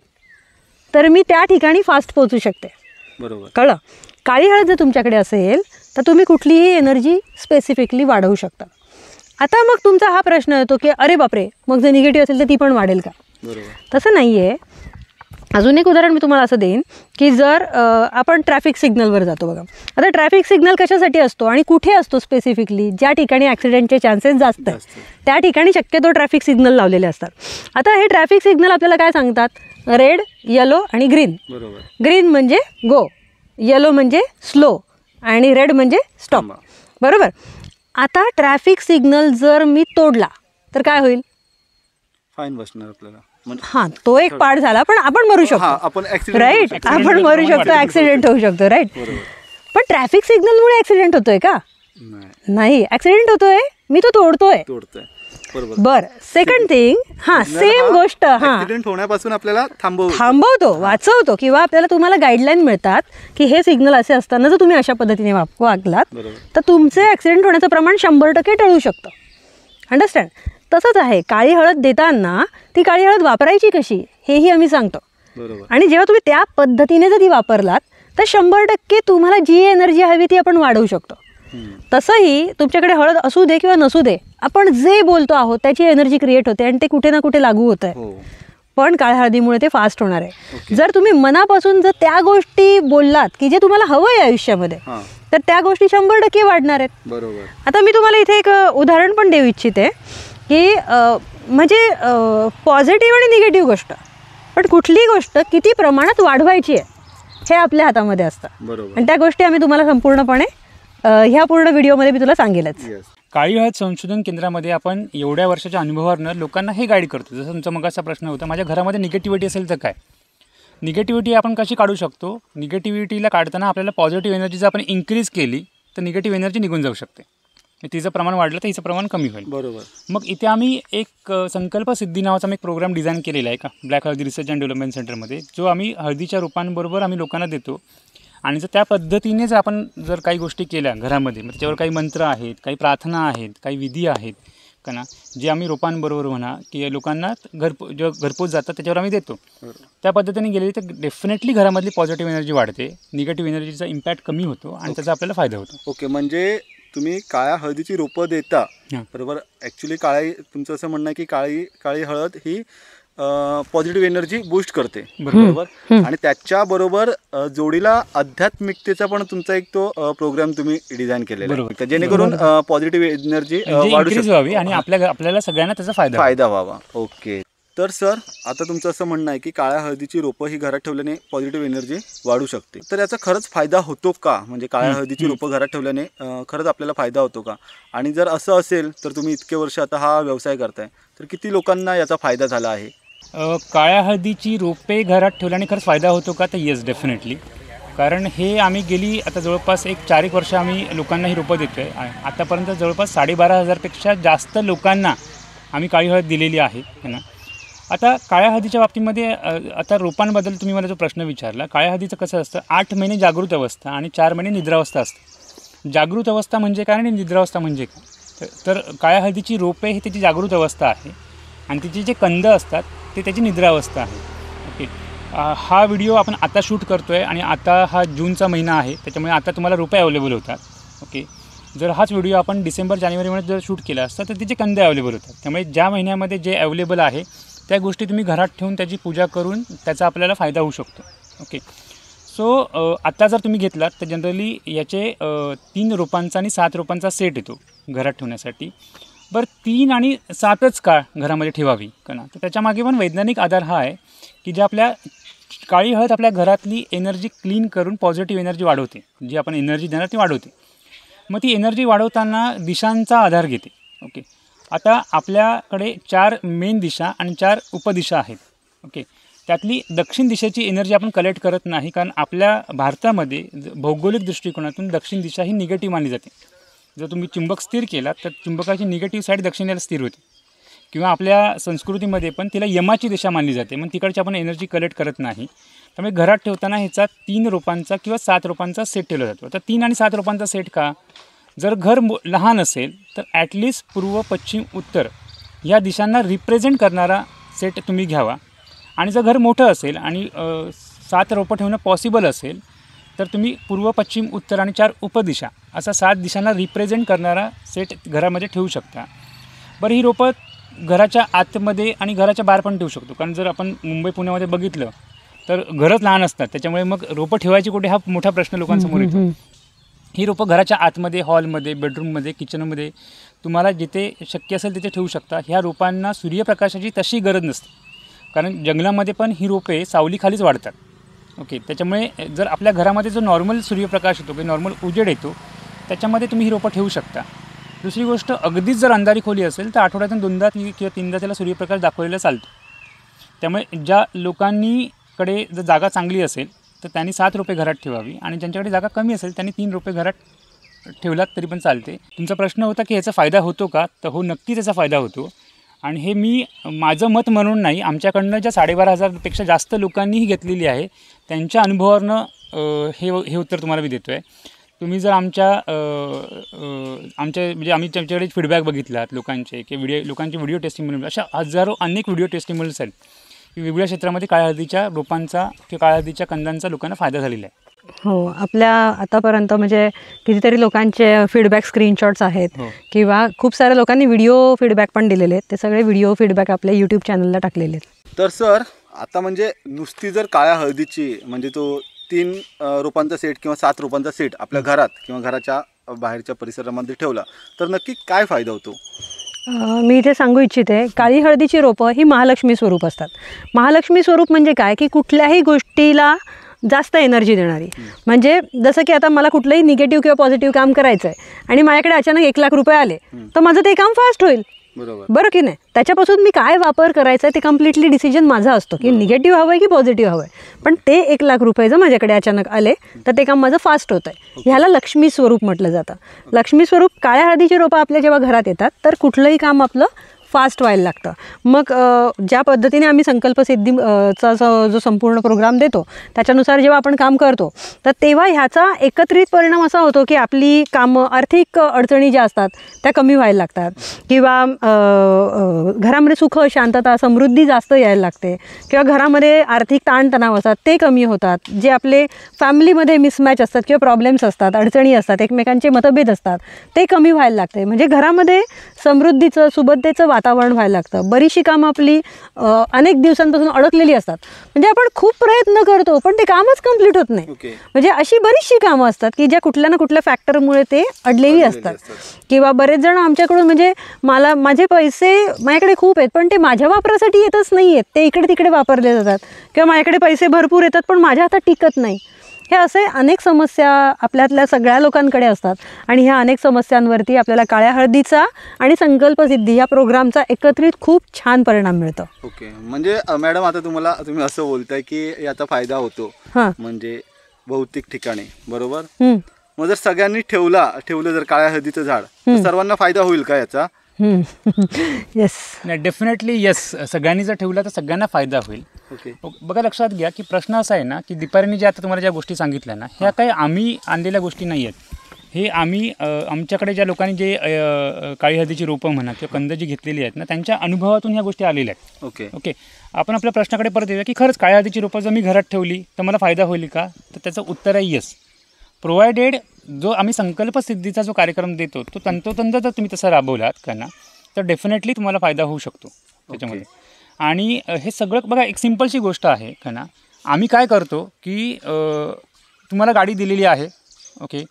तर मी त्या ठिकाणी फास्ट पोहोचू शकते. बरोबर. कळलं? काळी हळद जर तुमच्याकडे असेल तर तुम्ही कुठलीही एनर्जी स्पेसिफिकली वाढवू शकता. आता मग तुमचा हा प्रश्न येतो की अरे बापरे, मग जर निगेटिव्ह असेल तर ती पण वाढेल का? बरोबर. तसं नाही आहे. अजून एक उदाहरण मी तुम्हाला असं देईन की जर आपण ट्रॅफिक सिग्नलवर जातो बघा. आता ट्रॅफिक सिग्नल कशासाठी असतो आणि कुठे असतो स्पेसिफिकली? ज्या ठिकाणी ॲक्सिडेंटचे चान्सेस जास्त आहेत त्या ठिकाणी शक्यतो ट्रॅफिक सिग्नल लावलेले असतात. आता हे ट्रॅफिक सिग्नल आपल्याला काय सांगतात? रेड, येलो आणि ग्रीन. बरोबर. ग्रीन म्हणजे गो, येलो म्हणजे स्लो आणि रेड म्हणजे स्टॉप. बरोबर. आता ट्रॅफिक सिग्नल जर मी तोडला तर काय होईल? फाईन बसणार आपल्याला. हां, तो एक पार्ट झाला, पण आपण मरू शकतो, राईट? आपण मरू शकतो, ॲक्सिडेंट होऊ शकतो, राईट? पण ट्रॅफिक सिग्नलमुळे ॲक्सिडेंट होतोय का? नाही. ॲक्सिडेंट होतोय, मी तो तोडतोय. बरं. सेकंड थिंग, हां, सेम गोष्ट, हां, ॲक्सिडेंट होण्यापासून आपल्याला थांबवतो, वाचवतो, किंवा आपल्याला तुम्हाला गाईडलाईन मिळतात की हे सिग्नल असे असताना जर तुम्ही अशा पद्धतीने वागलात तर तुमचे ॲक्सिडेंट होण्याचं प्रमाण 100% टळू शकतं. अंडरस्टँड? तसंच आहे, काळी हळद देताना ती काळी हळद वापरायची कशी हेही आम्ही सांगतो. बरोबर. आणि जेव्हा तुम्ही त्या पद्धतीने जर ती वापरलात तर 100% तुम्हाला जी एनर्जी हवी ती आपण वाढवू शकतो. तसंही तुमच्याकडे हळद असू दे किंवा नसू दे, आपण जे बोलतो आहोत त्याची एनर्जी क्रिएट होते आणि ते कुठे ना कुठे लागू होत आहे. हो. पण काळ्या हळदीमुळे ते फास्ट होणार आहे. ओके. जर तुम्ही मनापासून जर त्या गोष्टी बोललात की जे तुम्हाला हवं आहे आयुष्यामध्ये, हां. तर त्या गोष्टी 100% वाढणार आहेत. बरोबर. आता मी तुम्हाला इथे एक उदाहरण पण देऊ इच्छिते की म्हणजे पॉझिटिव्ह आणि निगेटिव्ह गोष्ट, पण कुठली गोष्ट किती प्रमाणात वाढवायची आहे हे आपल्या हातामध्ये असतं. बरोबर. आणि त्या गोष्टी आम्ही तुम्हाला संपूर्णपणे ह्या पूर्ण व्हिडिओमध्ये मी तुला सांगेलच. येस. काळी हळद संशोधन केंद्रामध्ये आपण एवढ्या वर्षाच्या अनुभवावरनं लोकांना हे गाईड करतो. जसं तुमचा मगाचा प्रश्न होता, माझ्या घरामध्ये निगेटिव्हिटी असेल तर काय, निगेटिव्हिटी आपण कशी काढू शकतो. निगेटिव्हिटीला काढताना आपल्याला पॉझिटिव्ह एनर्जी जर आपण इन्क्रीज केली तर निगेटिव्ह एनर्जी निघून जाऊ शकते. तिचं प्रमाण वाढलं तर हिचं प्रमाण कमी होईल. बरोबर. मग इथे आम्ही एक संकल्प सिद्धी नावाचा एक प्रोग्राम डिझाईन केलेला आहे का ब्लॅक हळदी रिसर्च अँड डेव्हलपमेंट सेंटरमध्ये, जो आम्ही हळदीच्या रोपांबरोबर आम्ही लोकांना देतो. आणि जर त्या पद्धतीने जर आपण जर काही गोष्टी केल्या घरामध्ये, मग त्याच्यावर काही मंत्र आहेत, काही प्रार्थना आहेत, काही विधी आहेत का ना, जे आम्ही रोपांबरोबर म्हणा की लोकांना घरपोच जातात त्याच्यावर आम्ही देतो. त्या पद्धतीने गेलेली तर डेफिनेटली घरामधली पॉझिटिव्ह एनर्जी वाढते, निगेटिव्ह एनर्जीचा इम्पॅक्ट कमी होतो आणि त्याचा आपल्याला फायदा होतो. ओके. म्हणजे तुम्ही काळ्या हळदीची रोपं देता. हां. बरोबर. ॲक्च्युली तुमचं असं म्हणणं आहे की काळी हळद ही पॉझिटिव्ह एनर्जी बूस्ट करते. बरोबर. आणि त्याच्याबरोबर जोडीला आध्यात्मिकतेचा पण तुमचा एक तो प्रोग्राम तुम्ही डिझाईन केलेला आहे, जेणेकरून पॉझिटिव्ह एनर्जी वाढू इन्क्रीज व्हावी आणि आपल्याला सगळ्यांना त्याचा फायदा व्हावा. ओके. तर सर, आता तुमचं असं म्हणणं आहे की काळ्या हळदीची रोपं ही घरात ठेवल्याने पॉझिटिव्ह एनर्जी वाढू शकते. तर याचा खरंच फायदा होतो का? म्हणजे काळ्या हळदीची रोपं घरात ठेवल्याने खरंच आपल्याला फायदा होतो का? आणि जर असं असेल तर तुम्ही इतके वर्ष आता हा व्यवसाय करताय, तर किती लोकांना याचा फायदा झाला आहे? काळ्या हळदीची रोपे घरात ठेवल्याने खरंच फायदा होतो का? तर येस, डेफिनेटली. कारण हे आम्ही गेली आता जवळपास 4-1 वर्ष आम्ही लोकांना ही रोपं देतो आहे. आतापर्यंत जवळपास 12,500पेक्षा जास्त लोकांना आम्ही काळी हळद दिलेली आहे ना. आता काळ्या हळदीच्या बाबतीमध्ये आता रोपांबद्दल तुम्ही मला जो प्रश्न विचारला, काळ्या हळदीचं कसं असतं, 8 महिने जागृत अवस्था आणि 4 महिने निद्रावस्था असते. जागृत अवस्था म्हणजे काय आणि निद्रावस्था म्हणजे काय? तर काळ्या हळदीची रोपे ही त्याची जागृत अवस्था आहे आणि तिचे जे कंद असतात ते त्याची निद्रावस्था आहे. ओके. हा व्हिडिओ आपण आता शूट करतो आहे आणि आता हा जूनचा महिना आहे, त्याच्यामुळे आता तुम्हाला रोपे अवेलेबल होतात. ओके. जर हाच व्हिडिओ आपण डिसेंबर-जानेवारीमध्ये जर शूट केला असता तर तिचे कंद अवेलेबल होतात. त्यामुळे ज्या महिन्यामध्ये जे अवेलेबल आहे त्या गोष्टी तुम्ही घरात ठेवून त्याची पूजा करून त्याचा आपल्याला फायदा होऊ शकतो. ओके. सो आत्ता जर तुम्ही घेतलात तर जनरली याचे 3 रोपांचा आणि 7 रोपांचा सेट येतो घरात ठेवण्यासाठी. बरं, 3 आणि 7च का घरामध्ये ठेवावी का ना, तर त्याच्यामागे पण वैज्ञानिक आधार हा आहे की जे आपल्या काळी हळद आपल्या घरातली एनर्जी क्लीन करून पॉझिटिव्ह एनर्जी वाढवते. जी आपण एनर्जी देणार ती वाढवते. मग ती एनर्जी वाढवताना दिशांचा आधार घेते. ओके. आता आपल्याकडे 4 मेन दिशा आणि 4 उपदिशा आहेत. ओके. त्यातली दक्षिण दिशेची एनर्जी आपण कलेक्ट करत नाही, कारण आपल्या भारतामध्ये भौगोलिक दृष्टिकोनातून दक्षिण दिशा ही निगेटिव्ह मानली जाते. जर तुम्ही चुंबक स्थिर केला तर चुंबकाची निगेटिव्ह साईड दक्षिणेला स्थिर होते, किंवा आपल्या संस्कृतीमध्ये पण तिला यमाची दिशा मानली जाते, मग तिकडची आपण एनर्जी कलेक्ट करत नाही. त्यामुळे घरात ठेवताना ह्याचा 3 रोपांचा किंवा 7 रोपांचा सेट ठेवला जातो. आता 3 आणि 7 रोपांचा सेट का? जर घर लहान असेल तर ॲटलिस्ट पूर्व, पश्चिम, उत्तर या दिशांना रिप्रेझेंट करणारा सेट तुम्ही घ्यावा. आणि जर घर मोठं असेल आणि 7 रोपं ठेवणं पॉसिबल असेल तर तुम्ही पूर्व, पश्चिम, उत्तर आणि 4 उपदिशा असा 7 दिशांना रिप्रेझेंट करणारा सेट घरामध्ये ठेवू शकता. बरं, ही रोपं घराच्या आतमध्ये आणि घराच्या बाहेर पण ठेवू शकतो, कारण जर आपण मुंबई, पुण्यामध्ये बघितलं तर घरच लहान असतात, त्याच्यामुळे मग रोपं ठेवायची कुठे हा मोठा प्रश्न लोकांसमोर येतो. ही रोपं घराच्या आतमध्ये, हॉलमध्ये, बेडरूममध्ये, किचनमध्ये तुम्हाला जिथे शक्य असेल तिथे ठेवू शकता. ह्या रोपांना सूर्यप्रकाशाची तशी गरज नसते, कारण जंगलामध्ये पण ही रोपे सावलीखालीच वाढतात. ओके. त्याच्यामुळे जर आपल्या घरामध्ये जो नॉर्मल सूर्यप्रकाश येतो, किंवा नॉर्मल उजेड येतो, त्याच्यामध्ये तुम्ही ही रोपं ठेवू शकता. दुसरी गोष्ट, अगदीच जर अंधारी खोली असेल तर आठवड्यातून 2दा किंवा 3दा त्याला सूर्यप्रकाश दाखवलेला चालतो. त्यामुळे ज्या लोकांनीकडे जर जागा चांगली असेल तर त्यांनी 7 रोपे घरात ठेवावी, आणि ज्यांच्याकडे जागा कमी असेल त्यांनी 3 रोपे घरात ठेवलात तरी पण चालते. तुमचा प्रश्न होता की ह्याचा फायदा होतो का? तर हो, नक्कीच याचा फायदा होतो. आणि हे मी माझं मत म्हणून नाही, आमच्याकडनं ज्या 12,500पेक्षा जास्त लोकांनीही घेतलेली आहे त्यांच्या अनुभवावरनं हे उत्तर तुम्हाला मी देतो आहे. तुम्ही जर आमच्या म्हणजे आमच्याकडे फीडबॅक बघितलात लोकांचे की लोकांचे व्हिडिओ टेस्टिमोनियल अशा हजारो अनेक व्हिडिओ टेस्टिमोनियल्स आहेत की वेगवेगळ्या क्षेत्रामध्ये काळ्या हळदीच्या रोपांचा किंवा काळ्या हळदीच्या कंदांचा लोकांना फायदा झालेला आहे. हो, आपल्या आतापर्यंत म्हणजे कितीतरी लोकांचे फीडबॅक स्क्रीनशॉट्स आहेत किंवा खूप साऱ्या लोकांनी व्हिडिओ फीडबॅक पण दिलेले आहेत. ते सगळे व्हिडिओ फीडबॅक आपल्या यूट्यूब चॅनलला टाकलेले आहेत. तर सर आता म्हणजे नुसती जर काळ्या हळदीची म्हणजे तो 3 रोपांचा सेट किंवा 7 रोपांचा सेट आपल्या घरात किंवा घराच्या बाहेरच्या परिसरामध्ये ठेवला तर नक्की काय फायदा होतो? मी इथे सांगू इच्छिते, काळी हळदीची रोपं ही महालक्ष्मी स्वरूप असतात. महालक्ष्मी स्वरूप म्हणजे काय की कुठल्याही गोष्टीला जास्त एनर्जी देणारी. म्हणजे जसं की आता मला कुठलंही निगेटिव्ह किंवा पॉझिटिव्ह काम करायचं आहे आणि माझ्याकडे अचानक 1 लाख रुपये आले तर माझं ते काम फास्ट होईल. बरं की नाही? त्याच्यापासून मी काय वापर करायचा आहे ते कम्प्लिटली डिसिजन माझा असतो की निगेटिव्ह हवं आहे की पॉझिटिव्ह हवं आहे. पण ते 1 लाख रुपये जर माझ्याकडे अचानक आले तर ते काम माझं फास्ट होतं आहे. ह्याला लक्ष्मी स्वरूप म्हटलं जातं. लक्ष्मी स्वरूप काळ्या हळदीची रोपं आपल्या जेव्हा घरात येतात तर कुठलंही काम आपलं फास्ट व्हायला लागतं. मग ज्या पद्धतीने आम्ही संकल्पसिद्धीचा जो संपूर्ण प्रोग्राम देतो त्याच्यानुसार जेव्हा आपण काम करतो तर तेव्हा ह्याचा एकत्रित परिणाम असा होतो की आपली कामं आर्थिक अडचणी ज्या असतात त्या कमी व्हायला लागतात किंवा घरामध्ये सुख शांतता समृद्धी जास्त यायला लागते किंवा घरामध्ये आर्थिक ताणतणाव असतात ते कमी होतात. जे आपले फॅमिलीमध्ये मिसमॅच असतात किंवा प्रॉब्लेम्स असतात, अडचणी असतात, एकमेकांचे मतभेद असतात ते कमी व्हायला लागते. म्हणजे घरामध्ये समृद्धीचं सुबद्धतेचं वातावरण व्हायला लागतं. बरीचशी कामं आपली अनेक दिवसांपासून अडकलेली असतात. म्हणजे आपण खूप प्रयत्न करतो पण ते कामच कम्प्लीट होत नाही. म्हणजे अशी बरीचशी कामं असतात की ज्या कुठल्या ना कुठल्या फॅक्टरमुळे ते अडलेली असतात. किंवा बरेच जण आमच्याकडून म्हणजे माझे पैसे माझ्याकडे खूप आहेत पण ते माझ्या वापरासाठी येतच नाही आहेत, ते इकडे तिकडे वापरले जातात किंवा माझ्याकडे पैसे भरपूर येतात पण माझ्या हातात टिकत नाही. हे असे अनेक समस्या आपल्यातल्या सगळ्या लोकांकडे असतात आणि ह्या अनेक समस्यांवरती आपल्याला काळ्या हळदीचा आणि संकल्पसिद्धी या प्रोग्रामचा एकत्रित खूप छान परिणाम मिळतो. ओके, म्हणजे मॅडम आता तुम्ही असं बोलताय की याचा फायदा होतो म्हणजे बहुतेक ठिकाणी, बरोबर? मग जर सगळ्यांनी ठेवलं जर काळ्या हळदीचं झाड तर सर्वांना फायदा होईल का याचा? येस, नाही, डेफिनेटली येस. सगळ्यांनी जर ठेवला तर सगळ्यांना फायदा होईल. बघा, लक्षात घ्या की प्रश्न असा आहे ना की दीपारीने जे आता तुम्हाला ज्या गोष्टी सांगितल्या ना ह्या काही आम्ही आणलेल्या गोष्टी नाही आहेत. हे आम्ही आमच्याकडे ज्या लोकांनी जे काळी हळदीची रोपं म्हणा किंवा कंद जी घेतलेली आहेत ना त्यांच्या अनुभवातून ह्या गोष्टी आलेल्या आहेत. ओके, आपण आपल्या प्रश्नाकडे परत येऊया की खरंच काळी हळदीची रोपं जर मी घरात ठेवली तर मला फायदा होईल का? तर त्याचं उत्तर आहे येस, प्रोव्हायडेड जो आम्ही संकल्पसिद्धीचा जो कार्यक्रम देतो तो तंतोतंत जर तुम्ही तसा राबवलात का ना तर डेफिनेटली तुम्हाला फायदा होऊ शकतो त्याच्यामध्ये. आणि हे सगळं बघा एक सिम्पलशी गोष्ट आहे का ना. आम्ही काय करतो की तुम्हाला गाडी दिलेली आहे, ओके,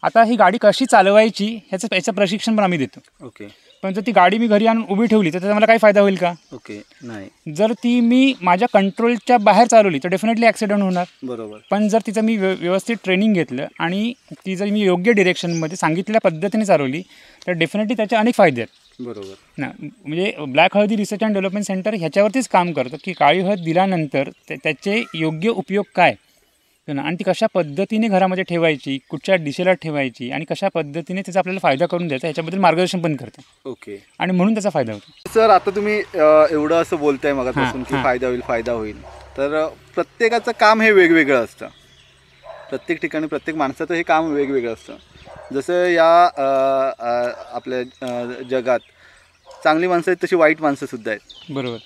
आता ही गाडी कशी चालवायची याचं प्रशिक्षण पण आम्ही देतो. ओके, पण जर ती गाडी मी घरी आणून उभी ठेवली तर त्याचा मला काही फायदा होईल का? ओके, नाही. जर ती मी माझ्या कंट्रोलच्या बाहेर चालवली तर डेफिनेटली ॲक्सिडेंट होणार. बरोबर. पण जर तिचं मी व्यवस्थित ट्रेनिंग घेतलं आणि ती जर मी योग्य डिरेक्शनमध्ये सांगितलेल्या पद्धतीने चालवली तर डेफिनेटली त्याचे अनेक फायदे आहेत. बरोबर ना. म्हणजे ब्लॅक हळदी रिसर्च अँड डेव्हलपमेंट सेंटर ह्याच्यावरतीच काम करतं की काळी हळद दिल्यानंतर त्याचे योग्य उपयोग काय ना आणि ती कशा पद्धतीने घरामध्ये ठेवायची, कुठच्या दिशेला ठेवायची आणि कशा पद्धतीने त्याचा आपल्याला फायदा करून द्यायचा ह्याच्याबद्दल मार्गदर्शन पण करतं. ओके, आणि म्हणून त्याचा फायदा होतो. सर आता तुम्ही एवढं असं बोलताय मगापासून की फायदा होईल तर प्रत्येकाचं काम हे वेगवेगळं असतं. प्रत्येक ठिकाणी प्रत्येक माणसाचं हे काम वेगवेगळं असतं. जसं या आपल्या जगात चांगली माणसं आहेत तशी वाईट माणसंसुद्धा आहेत. बरोबर.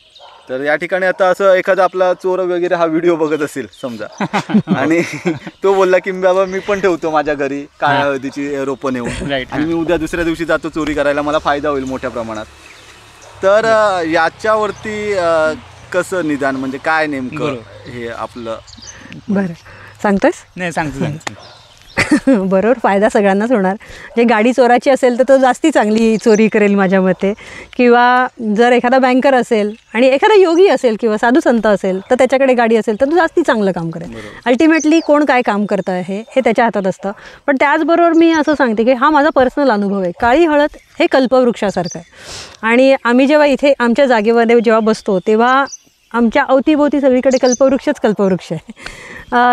तर या ठिकाणी आता असं एखादा आपला चोर वगैरे हा व्हिडिओ बघत असेल समजा आणि तो बोलला की बाबा मी पण ठेवतो माझ्या घरी काळ्या हळदीची रोपं नेऊन आणि मी उद्या दुसऱ्या दिवशी जातो चोरी करायला, मला फायदा होईल मोठ्या प्रमाणात. तर याच्यावरती कसं निदान म्हणजे काय नेमकं हे आपलं? बरं, सांगतोस? नाही, सांगतो. बरोबर, फायदा सगळ्यांनाच होणार. जे गाडी चोराची असेल तर तो जास्ती चांगली चोरी करेल माझ्या मते. किंवा जर एखादा बँकर असेल आणि एखादा योगी असेल किंवा साधू संत असेल तर त्याच्याकडे गाडी असेल तर तो जास्ती चांगलं काम करेल. अल्टिमेटली कोण काय काम करतं आहे हे त्याच्या हातात असतं. पण त्याचबरोबर मी असं सांगते की हा माझा पर्सनल अनुभव आहे. काळी हळद हे कल्पवृक्षासारखं आहे आणि आम्ही जेव्हा इथे आमच्या जागेमध्ये जेव्हा बसतो तेव्हा आमच्या अवतीभोवती सगळीकडे कल्पवृक्ष आहे.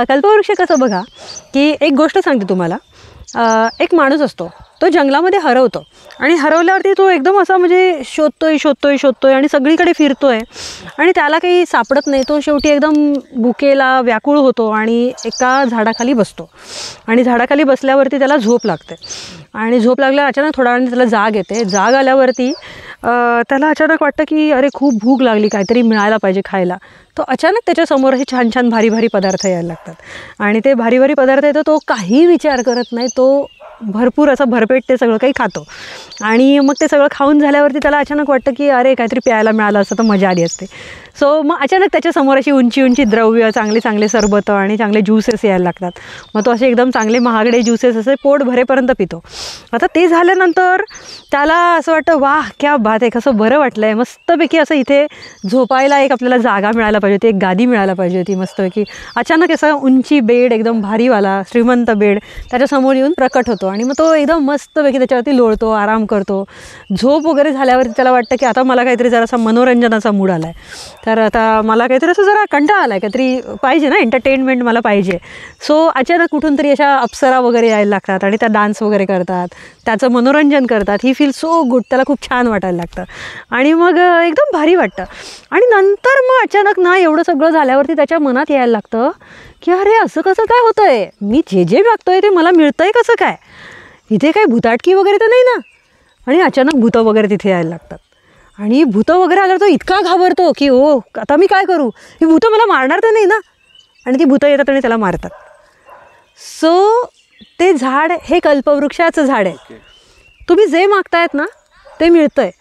कल्पवृक्ष कसं बघा की एक गोष्ट सांगते तुम्हाला एक माणूस असतो, तो जंगलामध्ये हरवतो आणि हरवल्यावरती तो एकदम असा म्हणजे शोधतोय आणि सगळीकडे फिरतोय आणि त्याला काही सापडत नाही. तो शेवटी एकदम भुकेला व्याकुळ होतो आणि एका झाडाखाली बसतो आणि झाडाखाली बसल्यावरती त्याला झोप लागते आणि झोप लागल्यावर अचानक थोड्या वेळाने त्याला जाग येते. जाग आल्यावरती त्याला अचानक वाटतं की अरे खूप भूक लागली, काहीतरी मिळायला पाहिजे खायला. तो अचानक त्याच्यासमोर असे छान छान भारी भारी पदार्थ यायला लागतात आणि ते भारी भारी पदार्थ येतं, तो काही विचार करत नाही, तो भरपूर असं भरपेट ते सगळं काही खातो आणि मग ते सगळं खाऊन झाल्यावरती त्याला अचानक वाटतं की अरे काहीतरी प्यायला मिळालं असतं तर मजा आली असते. सो मग अचानक त्याच्यासमोर अशी उंची द्रव्य, चांगले सरबतं आणि चांगले ज्यूसेस यायला लागतात. मग तो असे एकदम चांगले महागडे ज्यूसेस असे पोट भरेपर्यंत पितो. आता ते झाल्यानंतर त्याला असं वाटतं वाह क्या बात आहे, कसं बरं वाटलं आहे, मस्तपैकी असं इथे झोपायला एक आपल्याला जागा मिळायला पाहिजे होती, एक गादी मिळायला पाहिजे होती मस्तपैकी. अचानक असा उंची बेड, एकदम भारीवाला श्रीमंत बेड त्याच्यासमोर येऊन प्रकट होतो आणि मग तो एकदम मस्तपैकी त्याच्यावरती लोळतो, आराम करतो. झोप वगैरे झाल्यावरती त्याला वाटतं की आता मला काहीतरी जरासा मनोरंजनाचा मूड आला आहे, तर आता मला काहीतरी असं जरा कंटाळा आला आहे, काहीतरी पाहिजे ना, एंटरटेनमेंट मला पाहिजे. सो अचानक कुठून तरी अशा अप्सरा वगैरे यायला लागतात आणि त्या डान्स वगैरे करतात, त्याचं मनोरंजन करतात. ही फील सो गुड, त्याला खूप छान वाटायला लागतं आणि मग एकदम भारी वाटतं. आणि नंतर मग अचानक ना एवढं सगळं झाल्यावरती त्याच्या मनात यायला लागतं की अरे असं कसं काय होतं आहे, मी जे मागतोय ते मला मिळतं आहे कसं काय, इथे काही भुताटकी वगैरे तर नाही ना. आणि अचानक भूतं वगैरे तिथे यायला लागतात आणि भूतं वगैरे आल्यावर तो इतका घाबरतो की ओ आता मी काय करू, ही भूतं मला मारणार तर नाही ना. आणि ती भूतं येतात आणि त्याला मारतात. सो ते झाड हे कल्पवृक्षाचं झाड आहे. तुम्ही जे मागतायत ना ते मिळतं आहे.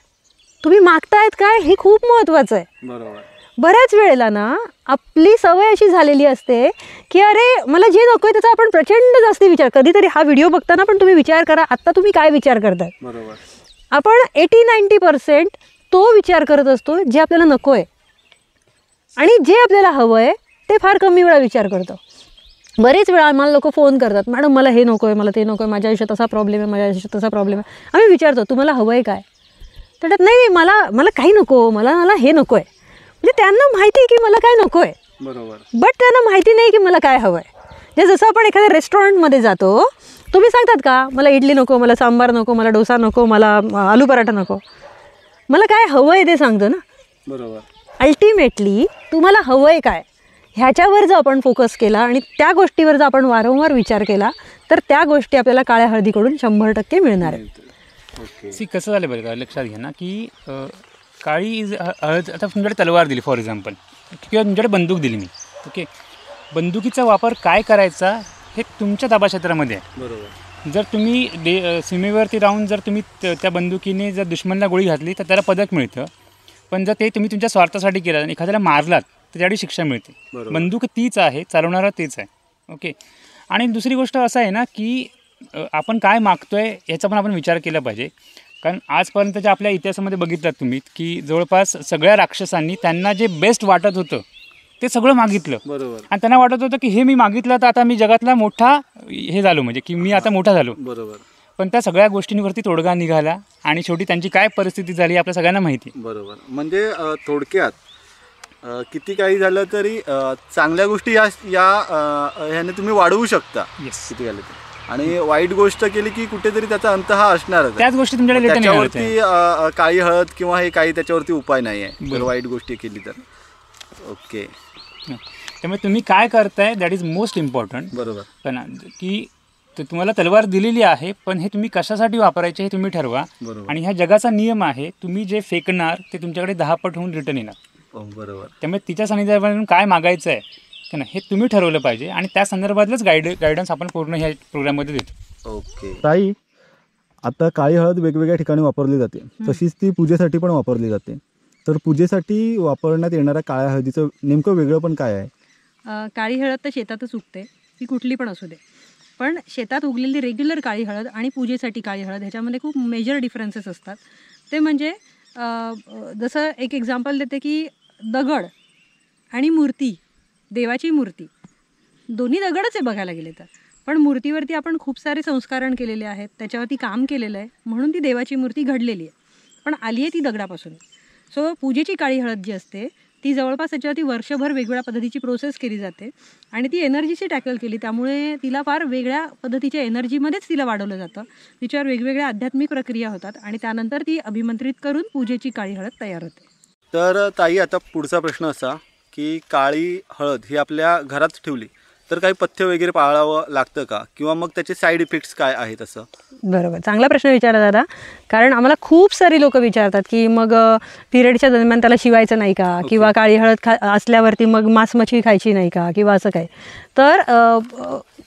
तुम्ही मागतायत काय हे खूप महत्त्वाचं आहे. बरोबर. बऱ्याच वेळेला ना आपली सवय अशी झालेली असते की अरे मला जे नको आहे त्याचा आपण प्रचंड जास्ती विचार, कधीतरी हा व्हिडिओ बघताना पण तुम्ही विचार करा आत्ता तुम्ही काय विचार करताय. बरोबर. आपण 80-90% तो विचार करत असतो जे आपल्याला नको आहे आणि जे आपल्याला हवं आहे ते फार कमी वेळा विचार करतो. बरेच वेळा आम्हाला लोक फोन करतात, मॅडम मला हे नको आहे, मला ते नको आहे, माझ्या आयुष्यात असा प्रॉब्लेम आहे, माझ्या आयुष्यात तसा प्रॉब्लेम आहे. आम्ही विचारतो तुम्हाला हवं आहे काय, तर नाही मला काही नको, मला हे नको आहे. म्हणजे त्यांना माहिती आहे की मला काय नको आहे, बरोबर, बट त्यांना माहिती नाही की मला काय हवं आहे. म्हणजे जसं आपण एखाद्या रेस्टॉरंटमध्ये जातो, तुम्ही सांगतात का मला इडली नको, मला सांबार नको, मला डोसा नको, मला आलू पराठा नको, मला काय हवं आहे ते सांगतो ना. बरोबर. अल्टिमेटली तुम्हाला हवं आहे काय ह्याच्यावर जर आपण फोकस केला आणि त्या गोष्टीवर जर आपण वारंवार विचार केला तर त्या गोष्टी आपल्याला काळ्या हळदीकडून 100% मिळणार आहेत. ओके. सी कसं झालं बरं का, लक्षात घ्या ना की काळी हळद, आता तुमच्याकडे तलवार दिली फॉर एक्झाम्पल किंवा तुमच्याकडे बंदूक दिली मी, ओके, बंदुकीचा वापर काय करायचा हे तुमच्या ताबाक्षेत्रामध्ये आहे. बरोबर. जर तुम्ही सीमेवरती राहून जर तुम्ही त्या बंदुकीने जर दुश्मनला गोळी घातली तर त्याला पदक मिळतं, पण जर ते तुम्ही तुमच्या स्वार्थासाठी केलं आणि एखाद्याला मारलात तर त्यासाठी शिक्षा मिळते. बंदूक तीच आहे, चालवणारा तेच आहे, ओके. आणि दुसरी गोष्ट असं आहे ना की आपण काय मागतोय याचा पण आपण विचार केला पाहिजे. कारण आजपर्यंतच्या आपल्या इतिहासामध्ये बघितलात तुम्ही की जवळपास सगळ्या राक्षसांनी त्यांना जे बेस्ट वाटत होतं ते सगळं मागितलं. बरोबर. आणि त्यांना वाटत होतं की हे मी मागितलं तर आता मी जगातला मोठा हे झालो, म्हणजे की मी आता मोठा झालो. बरोबर. पण त्या सगळ्या गोष्टींवरती तोडगा निघाला आणि शेवटी त्यांची काय परिस्थिती झाली आपल्या सगळ्यांना माहिती. बरोबर. म्हणजे थोडक्यात किती काही झालं तरी चांगल्या गोष्टी ह्याने तुम्ही वाढवू शकता. येस. किती झालं तरी. आणि वाईट गोष्ट केली की कुठेतरी त्याचा अंत हा असणारच. त्याच गोष्टी तुमच्याकडे रिटर्न येणार आहेत. त्याच्यावरती काळी हळद किंवा हे काही त्याच्यावरती उपाय नाही आहे जर बरोबर. वाईट गोष्टी केली तर. ओके. त्यामुळे तुम्ही काय करताय दॅट इज मोस्ट इम्पॉर्टंट. बरोबर. पण की तुम्हाला तलवार दिलेली आहे, पण हे तुम्ही कशासाठी वापरायचे हे तुम्ही ठरवा. बरोबर. आणि ह्या जगाचा नियम आहे, तुम्ही जे फेकणार ते तुमच्याकडे 10 पट होऊन रिटर्न येणार. बरोबर. त्यामुळे तिच्या सानिध्यापासून काय मागायचं आहे का नाही हे तुम्ही ठरवलं पाहिजे आणि त्या संदर्भातलंच गायडन्स आपण पूर्ण ह्या प्रोग्राममध्ये देतो. ओके. ताई, आता काळी हळद वेगवेगळ्या ठिकाणी वापरली जाते, तशीच ती पूजेसाठी पण वापरली जाते. तर पूजेसाठी वापरण्यात येणाऱ्या काळ्या हळदीचं नेमकं वेगळं पण काय आहे? काळी हळद तर शेतातच उगते, ती कुठली पण असू दे. पण शेतात उगलेली रेग्युलर काळी हळद आणि पूजेसाठी काळी हळद ह्याच्यामध्ये खूप मेजर डिफरन्सेस असतात. ते म्हणजे जसं एक एक्झाम्पल देते की दगड आणि मूर्ती, देवाची मूर्ती, दोन्ही दगडच आहे बघायला गेले तर, पण मूर्तीवरती आपण खूप सारे संस्कारण केलेले आहेत, त्याच्यावरती काम केलेलं आहे, म्हणून ती देवाची मूर्ती घडलेली आहे, पण आली आहे ती दगडापासून. सो पूजेची काळी हळद जी असते ती जवळपास त्याच्यावरती वर्षभर वेगवेगळ्या पद्धतीची प्रोसेस केली जाते आणि ती एनर्जीशी टॅकल केली, त्यामुळे तिला फार वेगळ्या पद्धतीच्या एनर्जीमध्येच तिला वाढवलं जातं. तिच्यावर वेगवेगळ्या आध्यात्मिक प्रक्रिया होतात आणि त्यानंतर ती अभिमंत्रित करून पूजेची काळी हळद तयार होते. तर ताई, आता पुढचा प्रश्न असा की काळी हळद ही आपल्या घरात ठेवली तर काही पथ्य वगैरे पाळावं लागतं का, किंवा मग त्याचे साईड इफेक्ट्स काय आहेत असं? बरोबर, चांगला प्रश्न विचारला दादा. कारण आम्हाला खूप सारी लोक विचारतात की मग पिरियडच्या दरम्यान त्याला शिवायचं नाही का, किंवा काळी हळद असल्यावरती मग मांस मच्छी खायची नाही का, किंवा असं काय. तर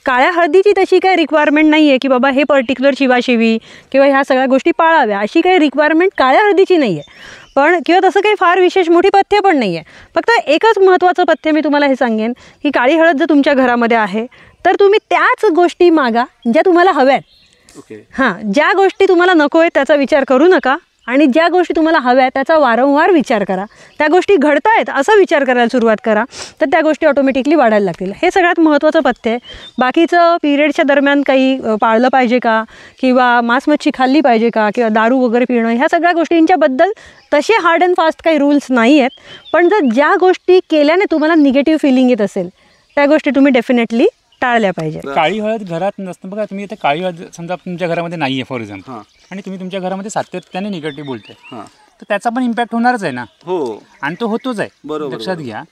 काळ्या हळदीची तशी काही रिक्वायरमेंट नाही आहे की बाबा हे पर्टिक्युलर शिवाशिवी किंवा ह्या सगळ्या गोष्टी पाळाव्या, अशी काही रिक्वायरमेंट काळ्या हळदीची नाही आहे. पण किंवा तसं काही फार विशेष मोठी पथ्य पण नाही आहे. फक्त एकच महत्त्वाचं पथ्य मी तुम्हाला हे सांगेन की काळी हळद जर तुमच्या घरामध्ये आहे तर तुम्ही त्याच गोष्टी मागा ज्या तुम्हाला हव्या आहेत. ओके. हां, ज्या गोष्टी तुम्हाला नको आहेत त्याचा विचार करू नका आणि ज्या गोष्टी तुम्हाला हव्या आहेत त्याचा वारंवार विचार करा. त्या गोष्टी घडतायत असा विचार करायला सुरुवात करा, तर त्या गोष्टी ऑटोमॅटिकली वाढायला लागतील. हे सगळ्यात महत्त्वाचं पथ्य आहे. बाकीचं पिरियडच्या दरम्यान काही पाळलं पाहिजे का, किंवा मांस मच्छी खाल्ली पाहिजे का, किंवा दारू वगैरे पिणं, ह्या सगळ्या गोष्टींच्याबद्दल तसे हार्ड अँड फास्ट काही रूल्स नाही आहेत. पण जर ज्या गोष्टी केल्याने तुम्हाला निगेटिव्ह फिलिंग येत असेल त्या गोष्टी तुम्ही डेफिनेटली टाळल्या पाहिजे. काळी हळद घरात नसतं बघा, तुम्ही आता काळी हळद समजा तुमच्या घरामध्ये नाही आहे फॉर एक्झाम्पल, आणि तुम्ही तुमच्या घरामध्ये सातत्याने निगेटिव्ह बोलताय, तर त्याचा पण इम्पॅक्ट होणारच आहे ना. हो, आणि तो होतोच आहे, बरोबर, लक्षात घ्या.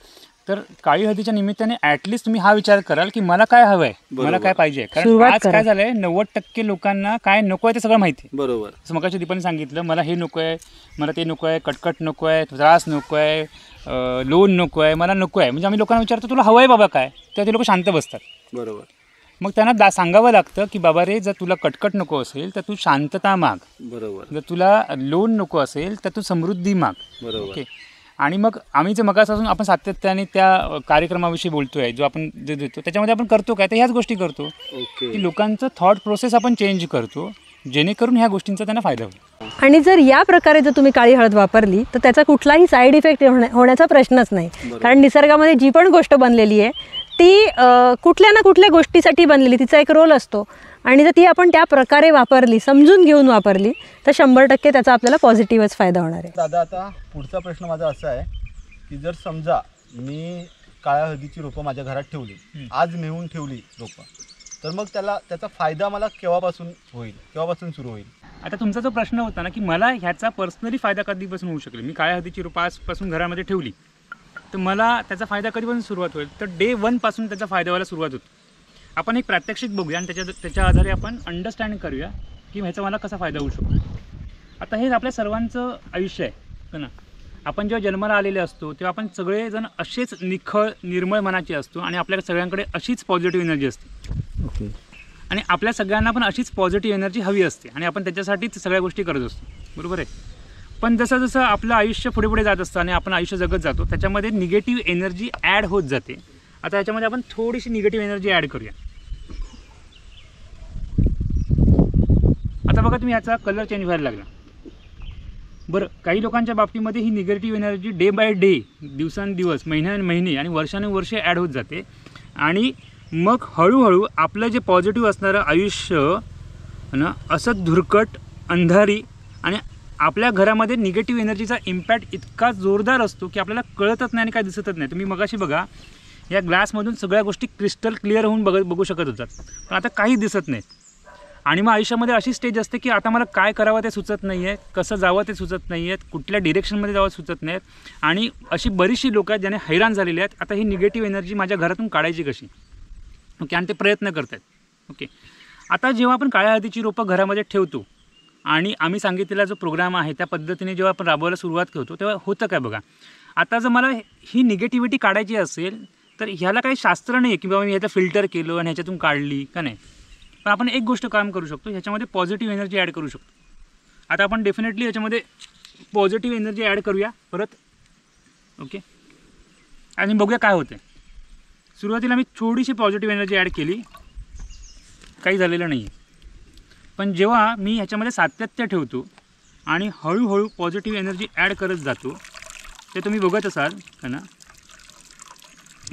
तर काळी हळदीच्या निमित्ताने ॲटलिस्ट तुम्ही हा विचार कराल की मला काय हवं आहे, मला काय पाहिजे. कारण आज काय झालंय, 90% लोकांना काय नको आहे ते सगळं माहिती आहे. बरोबर. जसं मगाशी दीपाने सांगितलं, मला हे नको आहे, मला ते नको आहे, कटकट नको आहे, त्रास नको आहे, लोन नको आहे, मला नको आहे. म्हणजे आम्ही लोकांना विचारतो तुला हवं आहे बाबा काय, तर ते लोक शांत बसतात. बरोबर. मग त्यांना सांगावं लागतं की बाबा रे, जर तुला कटकट नको असेल तर तू शांतता माग. बरोबर. जर तुला लोन नको असेल तर तू समृद्धी माग. बरोबर. ओके. आणि मग आम्ही जे मगापासून आपण सातत्याने त्या कार्यक्रमाविषयी बोलतोय, जो आपण जे देतो त्याच्यामध्ये आपण करतो काय, तर ह्याच गोष्टी करतो. ओके. की लोकांचं थॉट प्रोसेस आपण चेंज करतो, जेणेकरून ह्या गोष्टींचा त्यांना फायदा होईल. आणि जर या प्रकारे जर तुम्ही काळी हळद वापरली तर त्याचा कुठलाही साईड इफेक्ट होण्याचा प्रश्नच नाही. कारण निसर्गामध्ये जी पण गोष्ट बनलेली आहे ती कुठल्या ना कुठल्या गोष्टीसाठी बनलेली, तिचा एक रोल असतो. आणि जर ती आपण त्या प्रकारे वापरली, समजून घेऊन वापरली, तर 100% त्याचा आपल्याला पॉझिटिव्हच फायदा होणार आहे. दादा, आता पुढचा प्रश्न माझा असा आहे की जर समजा मी काळ्या हळदीची रोपं माझ्या घरात ठेवली, आज नेऊन ठेवली रोपं, तर मग त्याचा फायदा मला केव्हापासून होईल, केव्हापासून सुरू होईल? आता तुमचा जो प्रश्न होता ना की मला ह्याचा पर्सनली फायदा कधीपासून होऊ शकेल, मी काळ्या हळदीची रोपं आजपासून घरामध्ये ठेवली तर मला त्याचा फायदा कधीपासून सुरुवात होईल, तर डे 1 पासून त्याचा फायदा व्हायला सुरुवात होतो. आपण एक प्रात्यक्षिक बघूया आणि त्याच्या आधारे आपण अंडरस्टँड करूया की ह्याचा मला कसा फायदा होऊ शकतो. आता हे आपल्या सर्वांचं आयुष्य आहे ना. आपण जेव्हा जन्माला आलेले असतो तेव्हा आपण सगळेजण असेच निखळ निर्मळ मनाचे असतो आणि आपल्या सगळ्यांकडे अशीच पॉझिटिव्ह एनर्जी असते. ओके. आणि आपल्या सगळ्यांना पण अशीच पॉझिटिव्ह एनर्जी हवी असते आणि आपण त्याच्यासाठीच सगळ्या गोष्टी करत असतो, बरोबर आहे. पण जसं जसं आपलं आयुष्य पुढे पुढे जात असतं आणि आपण आयुष्य जगत जातो त्याच्यामध्ये निगेटिव्ह एनर्जी ॲड होत जाते. आता याच्यामध्ये आपण थोडीशी निगेटिव्ह एनर्जी ॲड करूया. आता बघा तुम्ही ह्याचा कलर चेंज व्हायला लागला. बरं, काही लोकांच्या बाबतीमध्ये ही negative energy day by day, दिवसांदिवस, महिने आणि वर्षानुवर्षे ॲड होत जाते. आणि मग हळूहळू आपलं जे पॉझिटिव्ह असणारं आयुष्य ना असं धुरकट, अंधारी आणि आपल्या घरामध्ये निगेटिव्ह एनर्जीचा इम्पॅक्ट इतका जोरदार असतो की आपल्याला कळतच नाही आणि काय दिसतच नाही. तुम्ही मगाशी बघा या ग्लासमधून सगळ्या गोष्टी क्रिस्टल क्लिअर होऊन बघू शकत होतात, पण आता काही दिसत नाहीत. आणि मग आयुष्यामध्ये अशी स्टेज असते की आता मला काय करावं ते सुचत नाही आहे, कसं जावं ते सुचत नाही आहेत, कुठल्या डिरेक्शनमध्ये जावं सुचत नाहीत. आणि अशी बरीचशी लोकं आहेत ज्याने हैराण झालेली आहेत, आता ही निगेटिव्ह एनर्जी माझ्या घरातून काढायची कशी. ओके. आणि ते प्रयत्न करत आहेत. ओके. आता जेव्हा आपण काळ्या हळदीची रोपं घरामध्ये ठेवतो आणि आम्ही सांगितलेला जो प्रोग्राम आहे त्या पद्धतीने जेव्हा आपण राबवायला सुरुवात करतो तेव्हा होतं काय बघा. आता जर मला ही निगेटिव्हिटी काढायची असेल तर ह्याला काही शास्त्र नाही आहे की बाबा मी ह्याचं फिल्टर केलं आणि ह्याच्यातून काढली का नाही. पण आपण एक गोष्ट काम करू शकतो, ह्याच्यामध्ये पॉझिटिव्ह एनर्जी ॲड करू शकतो. आता आपण डेफिनेटली ह्याच्यामध्ये पॉझिटिव्ह एनर्जी ॲड करूया परत. ओके. आणि बघूया काय होतं. सुरुवातीला मी थोडीशी पॉझिटिव्ह एनर्जी ॲड केली, काही झालेलं नाही आहे. पण जेव्हा मी ह्याच्यामध्ये सातत्य ठेवतो आणि हळूहळू पॉझिटिव्ह एनर्जी ॲड करत जातो ते तुम्ही बघत असाल का ना,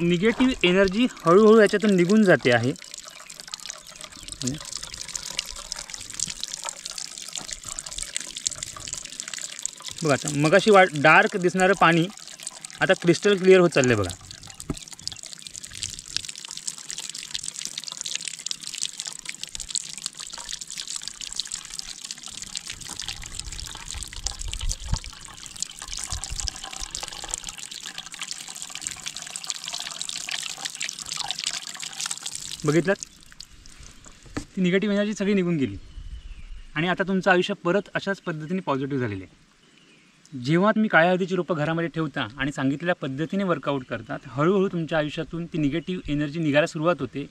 निगेटिव्ह एनर्जी हळूहळू याच्यातून निघून जाते आहे. बघा आता मगाशी डार्क दिसणारं पाणी आता क्रिस्टल क्लिअर होत चालले बघा. बघितलं, ती निगेटिव्ह एनर्जी सगळी निघून गेली आणि आता तुमचं आयुष्य परत अशाच पद्धतीने पॉझिटिव्ह झालेलं आहे. जेव्हा तुम्ही काळ्या हळदीची रोपं घरामध्ये ठेवता आणि सांगितलेल्या पद्धतीने वर्कआउट करतात, हळूहळू तुमच्या आयुष्यातून ती निगेटिव्ह एनर्जी निघायला सुरुवात होते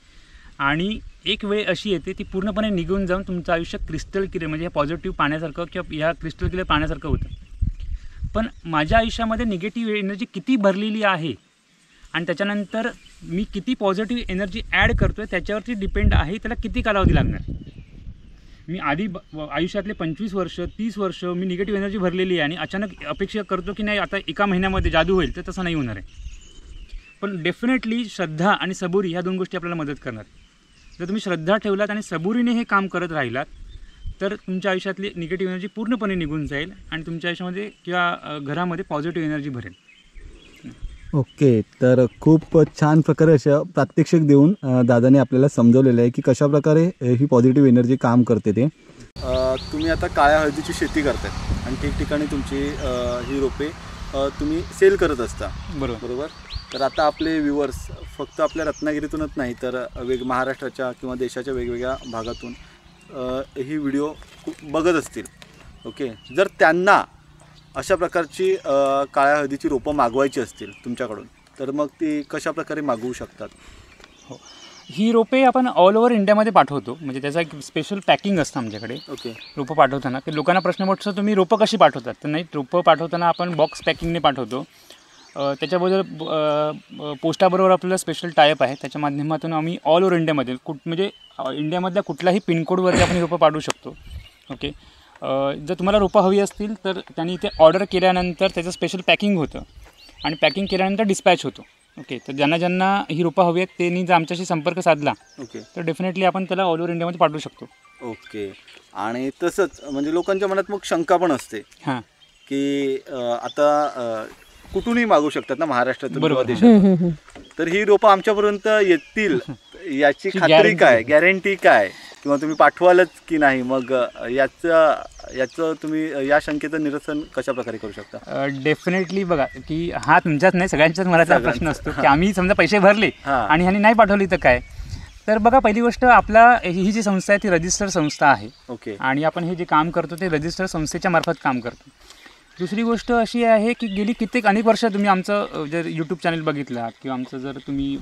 आणि एक वेळ अशी येते ती पूर्णपणे निघून जाऊन तुमचं आयुष्य क्रिस्टल क्लिअर म्हणजे पॉझिटिव्ह पाण्यासारखं किंवा ह्या क्रिस्टल क्लिअर पाण्यासारखं होतं. पण माझ्या आयुष्यामध्ये निगेटिव्ह एनर्जी किती भरलेली आहे आणि त्याच्यानंतर मी किती पॉझिटिव्ह एनर्जी ॲड करतो आहे त्याच्यावरती डिपेंड आहे त्याला किती कालावधी लागणार. मी आधी आयुष्यातले 25 वर्ष 30 वर्ष मी निगेटिव्ह एनर्जी भरलेली आहे आणि अचानक अपेक्षा करतो की नाही आता एका महिन्यामध्ये जादू होईल, तर तसं नाही होणार आहे. पण डेफिनेटली श्रद्धा आणि सबुरी ह्या 2 गोष्टी आपल्याला मदत करणार. जर तुम्ही श्रद्धा ठेवलात आणि सबुरीने हे काम करत राहिलात तर तुमच्या आयुष्यातली निगेटिव्ह एनर्जी पूर्णपणे निघून जाईल आणि तुमच्या आयुष्यामध्ये किंवा घरामध्ये पॉझिटिव्ह एनर्जी भरेल. ओके, तर खूप छान प्रकारे अशा प्रात्यक्षिक देऊन दादाने आपल्याला समजवलेलं आहे की कशा प्रकारे ही पॉझिटिव्ह एनर्जी काम करते ते. तुम्ही आता काळ्या हळदीची शेती करताय आणि ठिकठिकाणी तुमची ही रोपे तुम्ही सेल करत असता, बरोबर. तर आता आपले व्ह्युअर्स फक्त आपल्या रत्नागिरीतूनच नाही तर महाराष्ट्राच्या किंवा देशाच्या वेगवेगळ्या भागातून ही व्हिडिओ बघत असतील. ओके, जर त्यांना अशा प्रकारची काळ्या हळदीची रोपं मागवायची असतील तुमच्याकडून तर मग ती कशा प्रकारे मागवू शकतात? हो, ही रोपे आपण ऑल ओव्हर इंडियामध्ये पाठवतो. म्हणजे त्याचा एक स्पेशल पॅकिंग असतं आमच्याकडे. ओके, रोपं पाठवताना की लोकांना प्रश्न पडतो तुम्ही रोपं कशी पाठवतात, तर नाही, रोपं पाठवताना आपण बॉक्स पॅकिंगने पाठवतो. त्याच्याबरोबर पोस्टाबरोबर आपल्याला स्पेशल टायप आहे, त्याच्या माध्यमातून आम्ही ऑल ओव्हर इंडियामध्ये म्हणजे इंडियामधल्या कुठल्याही पिनकोडवरती आपण ही रोपं पाठवू शकतो. ओके, जर तुम्हाला रोपं हवी असतील तर त्यांनी इथे ऑर्डर केल्यानंतर त्याचं स्पेशल पॅकिंग होतं आणि पॅकिंग केल्यानंतर डिस्पॅच होतो. ओके, तर ज्यांना ही रोपं हवी आहेत त्यांनी जर आमच्याशी संपर्क साधला ओके, तर डेफिनेटली आपण त्याला ऑल ओव्हर इंडियामध्ये पाठवू शकतो. ओके. आणि तसंच म्हणजे लोकांच्या मनात मग शंका पण असते हां, की आता कुठूनही मागू शकतात ना महाराष्ट्रातून किंवा देशातून, तर ही रोपं आमच्यापर्यंत येतील याची खात्री काय, गॅरंटी काय, किंवा तुम्ही पाठवालच की नाही, मग याचं तुम्ही या शंकेचं निरसन कशा प्रकारे करू शकता? डेफिनेटली बघा की हा तुमच्याच नाही सगळ्यांच्याच मनाचा प्रश्न असतो की आम्ही समजा पैसे भरले आणि ह्यानी नाही पाठवली तर काय. तर बघा, पहिली गोष्ट आपला ही जी संस्था आहे ती रजिस्टर्ड संस्था आहे. ओके, आणि आपण हे जे काम करतो ते रजिस्टर्ड संस्थेच्या मार्फत काम करतो. दुसरी गोष्ट अशी आहे की गेली अनेक वर्ष तुम्ही आमचं जर यूट्यूब चॅनल बघितलात किंवा आमचं जर तुम्ही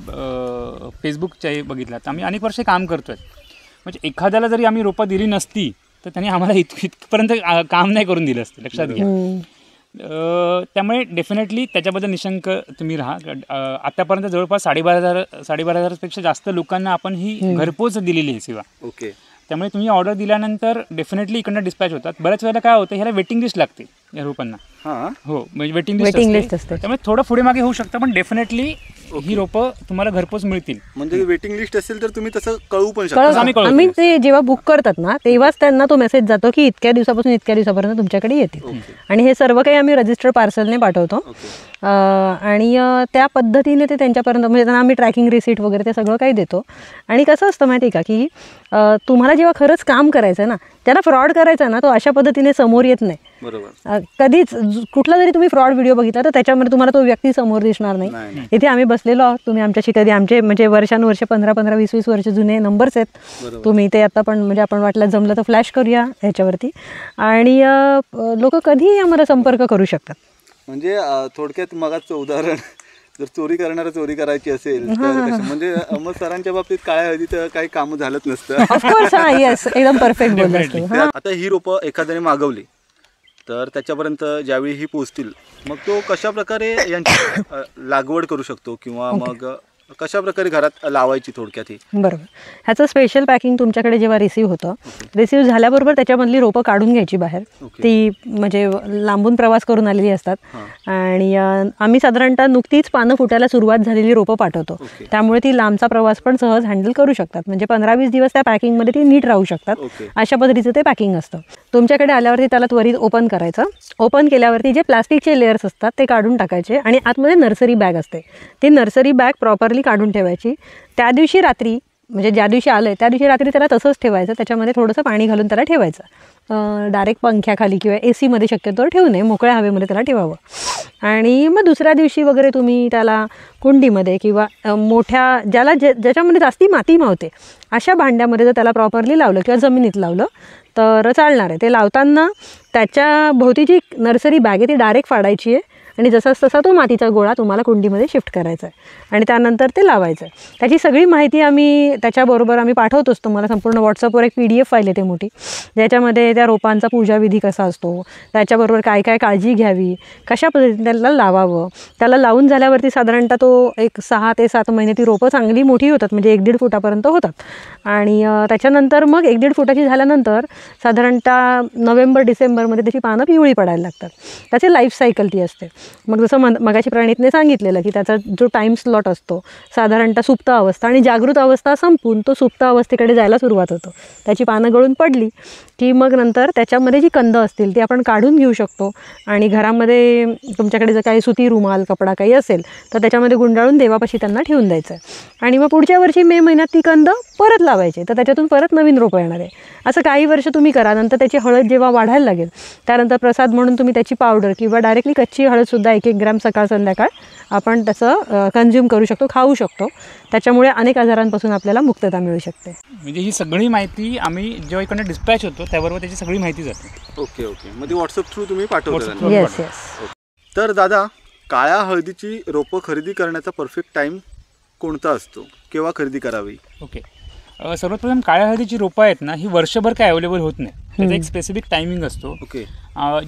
फेसबुकच्या बघितलात तर आम्ही अनेक वर्ष काम करतो आहे. म्हणजे एखाद्याला जरी आम्ही रोपं दिली नसती तर त्यांनी आम्हाला इथपर्यंत काम नाही करून दिलं असतं, लक्षात घ्या. त्यामुळे डेफिनेटली त्याच्याबद्दल निशंक तुम्ही राहा. आतापर्यंत जवळपास 12,500पेक्षा जास्त लोकांना आपण ही घरपोच दिलेली आहे सेवा. ओके, त्यामुळे तुम्ही ऑर्डर दिल्यानंतर डेफिनेटली इकडनं डिस्पॅच होतात. बऱ्याच वेळेला काय होतं, ह्याला वेटिंग लिस्ट लागते या रोपांना. हां, हो, म्हणजे वेटिंग लिस्ट असते. त्यामुळे थोडं पुढे मागे होऊ शकतं, पण डेफिनेटली ही रोपं तुम्हाला घरपोच मिळतील. म्हणजे वेटिंग लिस्ट असेल तर तुम्ही तसं कळवू पण शकता. आम्ही ते जेव्हा बुक करतात ना तेव्हाच त्यांना तो मेसेज जातो की इतक्या दिवसापासून इतक्या दिवसापर्यंत तुमच्याकडे येतील. आणि हे सर्व काही आम्ही रजिस्टर्ड पार्सलने पाठवतो आणि त्या पद्धतीने ते त्यांच्यापर्यंत म्हणजे त्यांना आम्ही ट्रॅकिंग रिसीट वगैरे ते सगळं काही देतो. आणि कसं असतं माहिती आहे का की तुम्हाला जेव्हा खरंच काम करायचं आहे ना, त्याला फ्रॉड करायचा ना, तो अशा पद्धतीने समोर येत नाही. बरोबर, कधीच कुठला जरी तुम्ही फ्रॉड व्हिडिओ बघितला तर त्याच्यामध्ये तुम्हाला तो व्यक्ती समोर दिसणार नाही. इथे आम्ही बसलेलो आहोत, तुम्ही आमच्याशी कधी आमचे म्हणजे वर्षानुवर्षे 15-15, 20-20 वर्ष जुने नंबर्स आहेत. तुम्ही ते आता पण म्हणजे आपण वाटलं जमलं तर फ्लॅश करूया ह्याच्यावरती आणि लोक कधीही आम्हाला संपर्क करू शकतात. म्हणजे थोडक्यात मगाचं उदाहरण, जर चोरी करणारा चोरी करायची असेल तर म्हणजे मग सरांच्या बाबतीत काळ्या हळदीत काही काम झालंच नसतं. ऑफकोर्स, हां, येस, एकदम परफेक्ट बोलला. आता ही रोपं एखाद्याने मागवली तर त्याच्यापर्यंत ज्यावेळी ही पोहोचतील मग तो कशा प्रकारे यांची लागवड करू शकतो किंवा मग कशा प्रकारे घरात लावायची थोडक्यात ही? बरोबर, ह्याचं स्पेशल पॅकिंग तुमच्याकडे जेव्हा रिसीव्ह होतं, रिसीव्ह झाल्याबरोबर त्याच्यामधली रोपं काढून घ्यायची बाहेर. ती म्हणजे लांबून प्रवास करून आलेली असतात आणि आम्ही साधारणतः नुकतीच पानं फुटायला सुरुवात झालेली रोपं पाठवतो. त्यामुळे ती लांबचा प्रवास पण सहज हँडल करू शकतात. म्हणजे 15-20 दिवस त्या पॅकिंगमध्ये ती नीट राहू शकतात. अशा पद्धतीचं ते पॅकिंग असतं. तुमच्याकडे आल्यावरती त्याला त्वरित ओपन करायचं. ओपन केल्यावरती जे प्लास्टिकचे लेयर्स असतात ते काढून टाकायचे आणि आतमध्ये नर्सरी बॅग असते, ती नर्सरी बॅग प्रॉपरली काढून ठेवायची. त्या दिवशी रात्री, म्हणजे ज्या दिवशी आलं आहे त्या दिवशी रात्री त्याला तसंच ठेवायचं, त्याच्यामध्ये थोडंसं पाणी घालून त्याला ठेवायचं. डायरेक्ट पंख्याखाली किंवा AC मध्ये शक्यतो ठेवू नये, मोकळ्या हवेमध्ये त्याला ठेवावं. आणि मग दुसऱ्या दिवशी वगैरे तुम्ही त्याला कुंडीमध्ये किंवा मोठ्या ज्याच्यामध्ये जास्ती माती मावते अशा भांड्यामध्ये जर त्याला प्रॉपरली लावलं किंवा जमिनीत लावलं तर चालणार आहे. ते लावताना त्याच्या भोवतीची नर्सरी बॅग आहे ती डायरेक्ट फाडायची आहे आणि जसाच तसा तो मातीचा गोळा तुम्हाला कुंडीमध्ये शिफ्ट करायचा आहे आणि त्यानंतर ते लावायचं आहे. त्याची सगळी माहिती त्याच्याबरोबर आम्ही पाठवतोच तुम्हाला. संपूर्ण व्हॉट्सअपवर एक PDF फाईल येते मोठी, ज्याच्यामध्ये त्या रोपांचा पूजाविधी कसा असतो, त्याच्याबरोबर काय काय काळजी घ्यावी, कशा पद्धतीने त्याला लावावं. त्याला लावून झाल्यावरती साधारणतः तो एक 6 ते 7 महिने ती रोपं चांगली मोठी होतात, म्हणजे 1-1.5 फुटापर्यंत होतात. आणि त्याच्यानंतर मग 1-1.5 फुटाची झाल्यानंतर साधारणतः नोव्हेंबर-डिसेंबरमध्ये त्याची पानं पिवळी पडायला लागतात. त्याची लाईफ सायकल ती असते. मग जसं मगाशी प्रणीतने सांगितलेलं की त्याचा जो टाईम स्लॉट असतो साधारणतः सुप्त अवस्था आणि जागृत अवस्था संपून तो सुप्त अवस्थेकडे जायला सुरुवात होतो. त्याची पानं गळून पडली की मग नंतर त्याच्यामध्ये जी कंद असतील ती आपण काढून घेऊ शकतो आणि घरामध्ये तुमच्याकडे जर काही सुती रुमाल कपडा काही असेल तर त्याच्यामध्ये गुंडाळून देवापाशी त्यांना ठेवून द्यायचं आहे. आणि मग पुढच्या वर्षी मे महिन्यात ती कंद परत लावायची, तर त्याच्यातून परत नवीन रोपं येणार आहे. असं काही वर्ष तुम्ही करा. नंतर त्याची हळद जेव्हा वाढायला लागेल त्यानंतर प्रसाद म्हणून तुम्ही त्याची पावडर किंवा डायरेक्टली कच्ची हळदसुद्धा 1-1 ग्रॅम सकाळ संध्याकाळ आपण त्याचं कन्झ्युम करू शकतो, खाऊ शकतो. त्याच्यामुळे अनेक आजारांपासून आपल्याला मुक्तता मिळू शकते. म्हणजे ही सगळी माहिती आम्ही जेव्हा इकडनं डिस्पॅच होतो त्याबरोबर त्याची सगळी माहिती जाते. ओके. मग ती व्हॉट्सअप थ्रू तुम्ही पाठवता. येस. तर दादा, काळ्या हळदीची रोपं खरेदी करण्याचा परफेक्ट टाईम कोणता असतो, केव्हा खरेदी करावी? ओके. सर्वप्रथम काळ्या हळदीची रोपं आहेत ना, ही वर्षभर काय अवेलेबल होत नाही. त्याचा एक स्पेसिफिक टायमिंग असतो. ओके.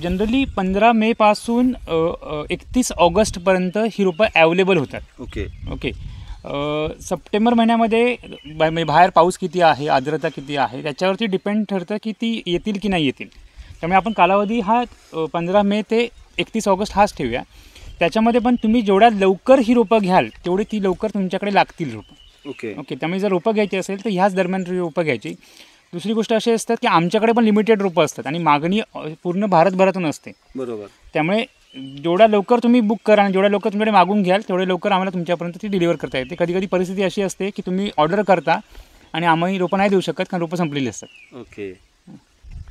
जनरली 15 मे पासून 31 ऑगस्टपर्यंत ही रोपं अवेलेबल होतात. ओके. सप्टेंबर महिन्यामध्ये म्हणजे बाहेर पाऊस किती आहे, आर्द्रता किती आहे, त्याच्यावरती डिपेंड ठरतं की ती येतील की नाही येतील. त्यामुळे आपण कालावधी हा 15 मे ते 31 ऑगस्ट हाच ठेवूया. त्याच्यामध्ये पण तुम्ही जेवढ्या लवकर ही रोपं घ्याल तेवढी ती लवकर तुमच्याकडे लागतील रोपं. ओके. त्यामुळे जर रोपं घ्यायची असेल तर ह्याच दरम्यान रोपं घ्यायची. दुसरी गोष्ट अशी असतात की आमच्याकडे पण लिमिटेड रोपं असतात आणि मागणी पूर्ण भारतभरातून असते. बरोबर. त्यामुळे जेवढ्या लवकर तुम्ही बुक करा आणि जेवढ्या लवकर तुमच्याकडे मागून घ्याल तेवढ्या लवकर आम्हाला तुमच्यापर्यंत ती डिलिव्हर करता येते. कधी कधी परिस्थिती अशी असते की तुम्ही ऑर्डर करता आणि आम्ही रोपं नाही देऊ शकत कारण रोपं संपलेली असतात. ओके.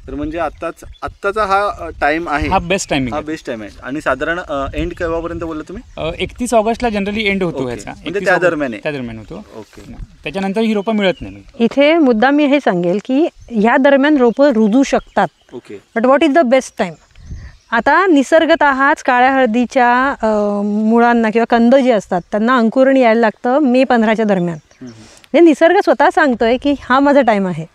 तर म्हणजे आत्ताचा हा टाइम आहे, हा बेस्ट टायमिंग आहे. आणि साधारण एंड केव्हापर्यंत बोलला तुम्ही? 31 ऑगस्टला जनरली एंड होतो ह्याचा. म्हणजे त्या दरम्यान होतो. ओके. त्याच्यानंतर ही रोपं मिळत नाही. इथे मुद्दा मी हे सांगेल की ह्या दरम्यान रोपं रुजू शकतात. Okay. But what is the best time? आता निसर्गतःच काळ्या हळदीच्या मुळांना किंवा कंद जे असतात त्यांना अंकुरण यायला लागतं मे 15च्या दरम्यान. म्हणजे निसर्ग स्वतः सांगतोय की हा माझा टाईम आहे.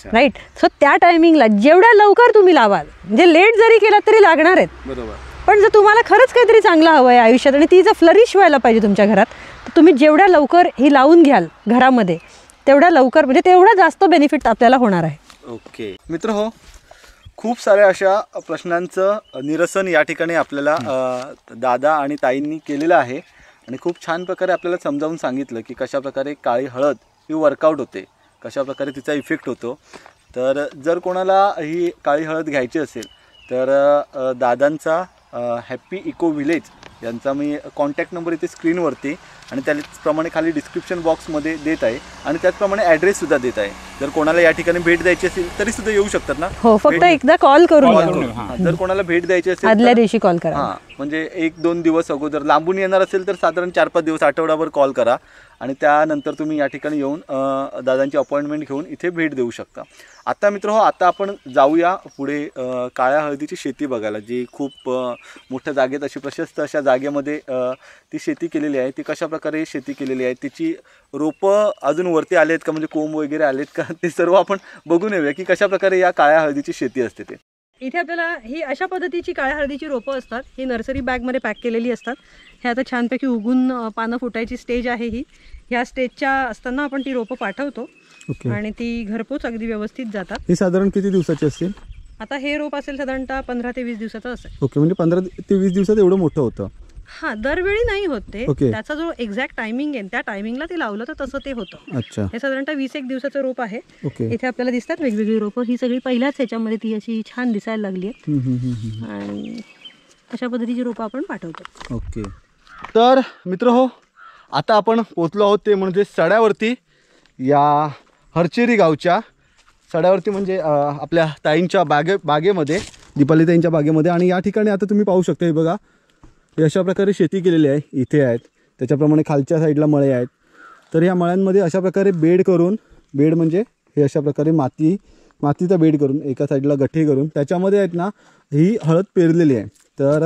राईट. सो त्या टायमिंगला जेवढ्या लवकर तुम्ही लावाल, म्हणजे लेट जरी केला तरी लागणार आहेत. बरोबर. पण जर तुम्हाला खरंच काहीतरी चांगलं हवं आहे आयुष्यात आणि ती जर फ्लरिश व्हायला पाहिजे तुमच्या घरात, तर तुम्ही जेवढ्या लवकर ही लावून घ्याल घरामध्ये तेवढ्या लवकर, म्हणजे तेवढा जास्त बेनिफिट आपल्याला होणार आहे. ओके. मित्र हो, खूप साऱ्या अशा प्रश्नांचं निरसन या ठिकाणी आपल्याला दादा आणि ताईंनी केलेलं आहे आणि खूप छान प्रकारे आपल्याला समजावून सांगितलं की कशाप्रकारे काळी हळद ही वर्कआउट होते, कशाप्रकारे तिचा इफेक्ट होतो. तर जर कोणाला ही काळी हळद घ्यायची असेल तर दादांचा हॅपी इको विलेज यांचा मी कॉन्टॅक्ट नंबर इथे स्क्रीनवरती आणि त्याचप्रमाणे खाली डिस्क्रिप्शन बॉक्समध्ये देत आहे आणि त्याचप्रमाणे ॲड्रेससुद्धा देत आहे. जर कोणाला या ठिकाणी भेट द्यायची असेल तरी सुद्धा येऊ शकतात ना? हो, फक्त एकदा कॉल करून जर कोणाला भेट द्यायची असेल आदल्या दिवशी कॉल करा. हां, म्हणजे 1-2 दिवस अगोदर, लांबून येणार असेल तर साधारण 4-5 दिवस, आठवडाभर कॉल करा आणि त्यानंतर तुम्ही या ठिकाणी येऊन दादांची अपॉइंटमेंट घेऊन इथे भेट देऊ शकता. आता मित्र हो, आता आपण जाऊया पुढे काळ्या हळदीची शेती बघायला, जी खूप मोठ्या जागेत अशी प्रशस्त अशा जागेमध्ये ती शेती केलेली आहे. ती कशाप्रकारे शेती केलेली आहे, तिची रोपं अजून वरती आले आहेत का, म्हणजे कोंब वगैरे आलेत का, ते सर्व आपण बघून येऊया की कशाप्रकारे या काळ्या हळदीची शेती असते ते. इथे आपल्याला ही अशा पद्धतीची काळ्या हळदीची रोपं असतात. ही नर्सरी बॅगमध्ये पॅक केलेली असतात. हे आता छानपैकी उगून पानं फुटायची स्टेज आहे ही. ह्या स्टेजच्या असताना आपण ती रोपं पाठवतो आणि ती घरपोच अगदी व्यवस्थित जातात. ही साधारण किती दिवसाची असतील? आता हे रोप असेल साधारणतः 15 ते 20 दिवसाचं असेल. ओके. म्हणजे 15 ते 20 दिवसात एवढं मोठं होतं. हा दरवेळी नाही होत ते. ओके. त्याचा जो एक्झॅक्ट टायमिंग आहे त्या टायमिंगला ते लावलं तर तसं ते होतं. अच्छा. हे साधारणतः 20-1 दिवसाचं रोप आहे. ओके. इथे आपल्याला दिसतात वेगवेगळी रोपं. ही सगळी पहिल्याच ह्याच्यामध्ये ती अशी छान दिसायला लागली आहे आणि अशा पद्धतीची रोपं आपण पाठवतो. ओके. तर मित्र हो, आता आपण पोचलो आहोत ते म्हणजे सड्यावरती, या हरचेरी गावच्या सड्यावरती, म्हणजे आपल्या ताईंच्या बागेमध्ये, दीपाली ताईंच्या बागेमध्ये. आणि या ठिकाणी आता तुम्ही पाहू शकता, हे बघा, हे अशा प्रकारे शेती केलेली आहे. इथे आहेत, त्याच्याप्रमाणे खालच्या साईडला मळे आहेत. तर या मळ्यांमध्ये अशा प्रकारे बेड करून, बेड म्हणजे हे अशा प्रकारे मातीचा बेड करून, एका साईडला गठ्ठे करून त्याच्यामध्ये आहेत ना ही हळद पेरलेली आहे. तर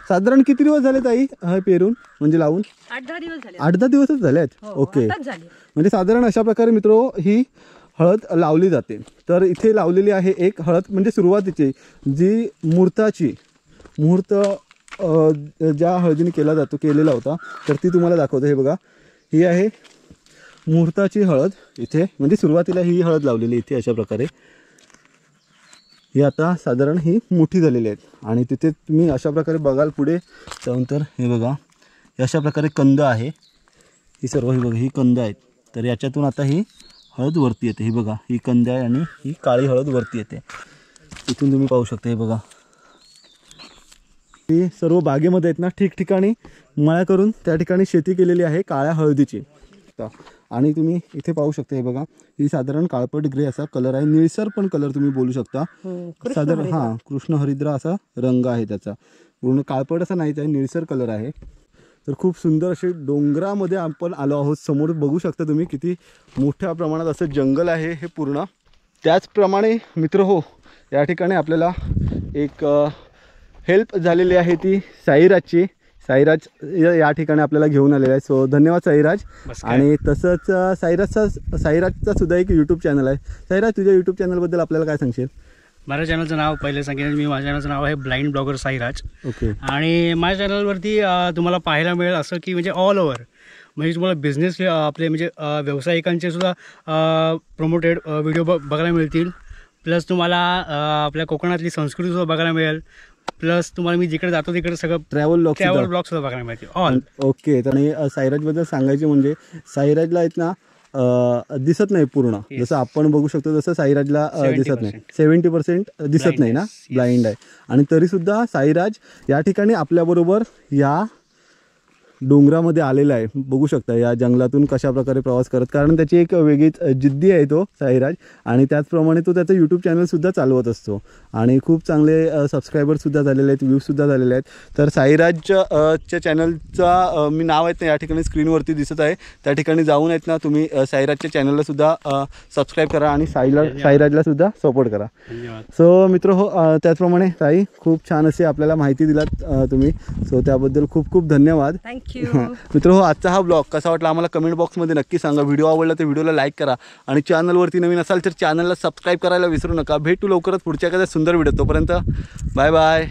साधारण किती दिवस झाले ताई हे पेरून, म्हणजे लावून? 8-10 दिवस झाले. 8-10 दिवसच झाले आहेत. हो, ओके. आताच झाले. म्हणजे साधारण अशा प्रकारे मित्र ही हळद लावली जाते. तर इथे लावलेली आहे एक हळद, म्हणजे सुरुवातीची जी मुहूर्त ज्या हळदीने केलेला होता, तर ती तुम्हाला दाखवतो. हे बघा, ही आहे मुहूर्ताची हळद इथे, म्हणजे सुरुवातीला ही हळद लावलेली इथे अशा प्रकारे. ही आता साधारण ही मोठी झालेली आहेत. आणि तिथे तुम्ही अशा प्रकारे बघाल पुढे जाऊन, तर हे बघा, हे अशा प्रकारे कंद आहे. ही सर्व ही बघा, ही कंद आहेत. तर याच्यातून आता ही हळद वरती येते. ही बघा, ही कंद आहे आणि ही काळी हळद वरती येते. इथून तुम्ही पाहू शकता. हे बघा, ही सर्व बागेमध्ये आहेत ना ठिकठिकाणी मळ्या करून त्या ठिकाणी शेती केलेली आहे काळ्या हळदीची. आणि तुम्ही इथे पाहू शकता. हे बघा, ही साधारण काळपट ग्रे असा कलर आहे, निळसर पण कलर तुम्ही बोलू शकता. साधारण हां, कृष्ण हरिद्रा असा रंग आहे त्याचा. पूर्ण काळपट असा नाहीच आहे, निळसर कलर आहे. तर खूप सुंदर असे डोंगरामध्ये आपण आलो आहोत. समोर बघू शकता तुम्ही किती मोठ्या प्रमाणात असं जंगल आहे हे पूर्ण. त्याचप्रमाणे मित्र हो, या ठिकाणी आपल्याला एक हेल्प झालेली आहे ती साईराजची. साईराज या ठिकाणी आपल्याला घेऊन आलेला आहे. सो धन्यवाद साईराज. आणि तसंच साईराजचा सुद्धा एक यूट्यूब चॅनल आहे. साईराज, तुझ्या यूट्यूब चॅनलबद्दल आपल्याला काय सांगशील? माझ्या चॅनलचं नाव पहिले सांगेन मी. माझ्या चॅनलचं नाव आहे ब्लाइंड ब्लॉगर साईराज. ओके. आणि माझ्या चॅनलवरती तुम्हाला पाहायला मिळेल असं की म्हणजे ऑल ओव्हर, म्हणजे तुम्हाला बिझनेस आपले म्हणजे व्यावसायिकांचे सुद्धा प्रमोटेड व्हिडिओ बघायला मिळतील. प्लस तुम्हाला आपल्या कोकणातली संस्कृती सुद्धा बघायला मिळेल. प्लस तुम्हाला मी जिकडे जातो तिकडे सगळं ट्रॅव्हल ब्लॉग सुद्धा बघायला मिळतील ऑल. ओके. आणि साईराजबद्दल सांगायचे म्हणजे साईराजला आहेत ना दिसत नाही पूर्ण, जसं आपण बघू शकतो तसं साईराजला दिसत नाही. 70% दिसत नाही ना, ब्लाइंड आहे. आणि तरीसुद्धा साईराज या ठिकाणी आपल्याबरोबर या डोंगरामध्ये आलेला आहे. बघू शकता या जंगलातून कशा प्रकारे प्रवास करत, कारण त्याची एक वेगळीच जिद्दी आहे तो साईराज. आणि त्याचप्रमाणे तो त्याचं यूट्यूब चॅनलसुद्धा चालवत असतो. आणि खूप चांगले सबस्क्रायबरसुद्धा झालेले आहेत, व्ह्यूजसुद्धा झालेले आहेत. तर साईराजच्या चॅनलचा मी नाव आहेत ना या ठिकाणी स्क्रीनवरती दिसत आहे, त्या ठिकाणी जाऊन आहेत ना तुम्ही साईराजच्या चॅनललासुद्धा सबस्क्राईब करा आणि साईराजलासुद्धा सपोर्ट करा. सो मित्र हो, त्याचप्रमाणे ताई खूप छान अशी आपल्याला माहिती दिलात तुम्ही. सो त्याबद्दल खूप खूप धन्यवाद. मित्र हो, आजचा हा ब्लॉग कसा वाटला आम्हाला कमेंट बॉक्समध्ये नक्की सांगा. व्हिडिओ आवडला तर व्हिडिओला लाईक करा आणि चॅनलवरती नवीन असाल तर चॅनलला सबस्क्राईब करायला विसरू नका. भेटू लवकरच पुढच्या एखाद्या सुंदर व्हिडिओ. तोपर्यंत बाय बाय.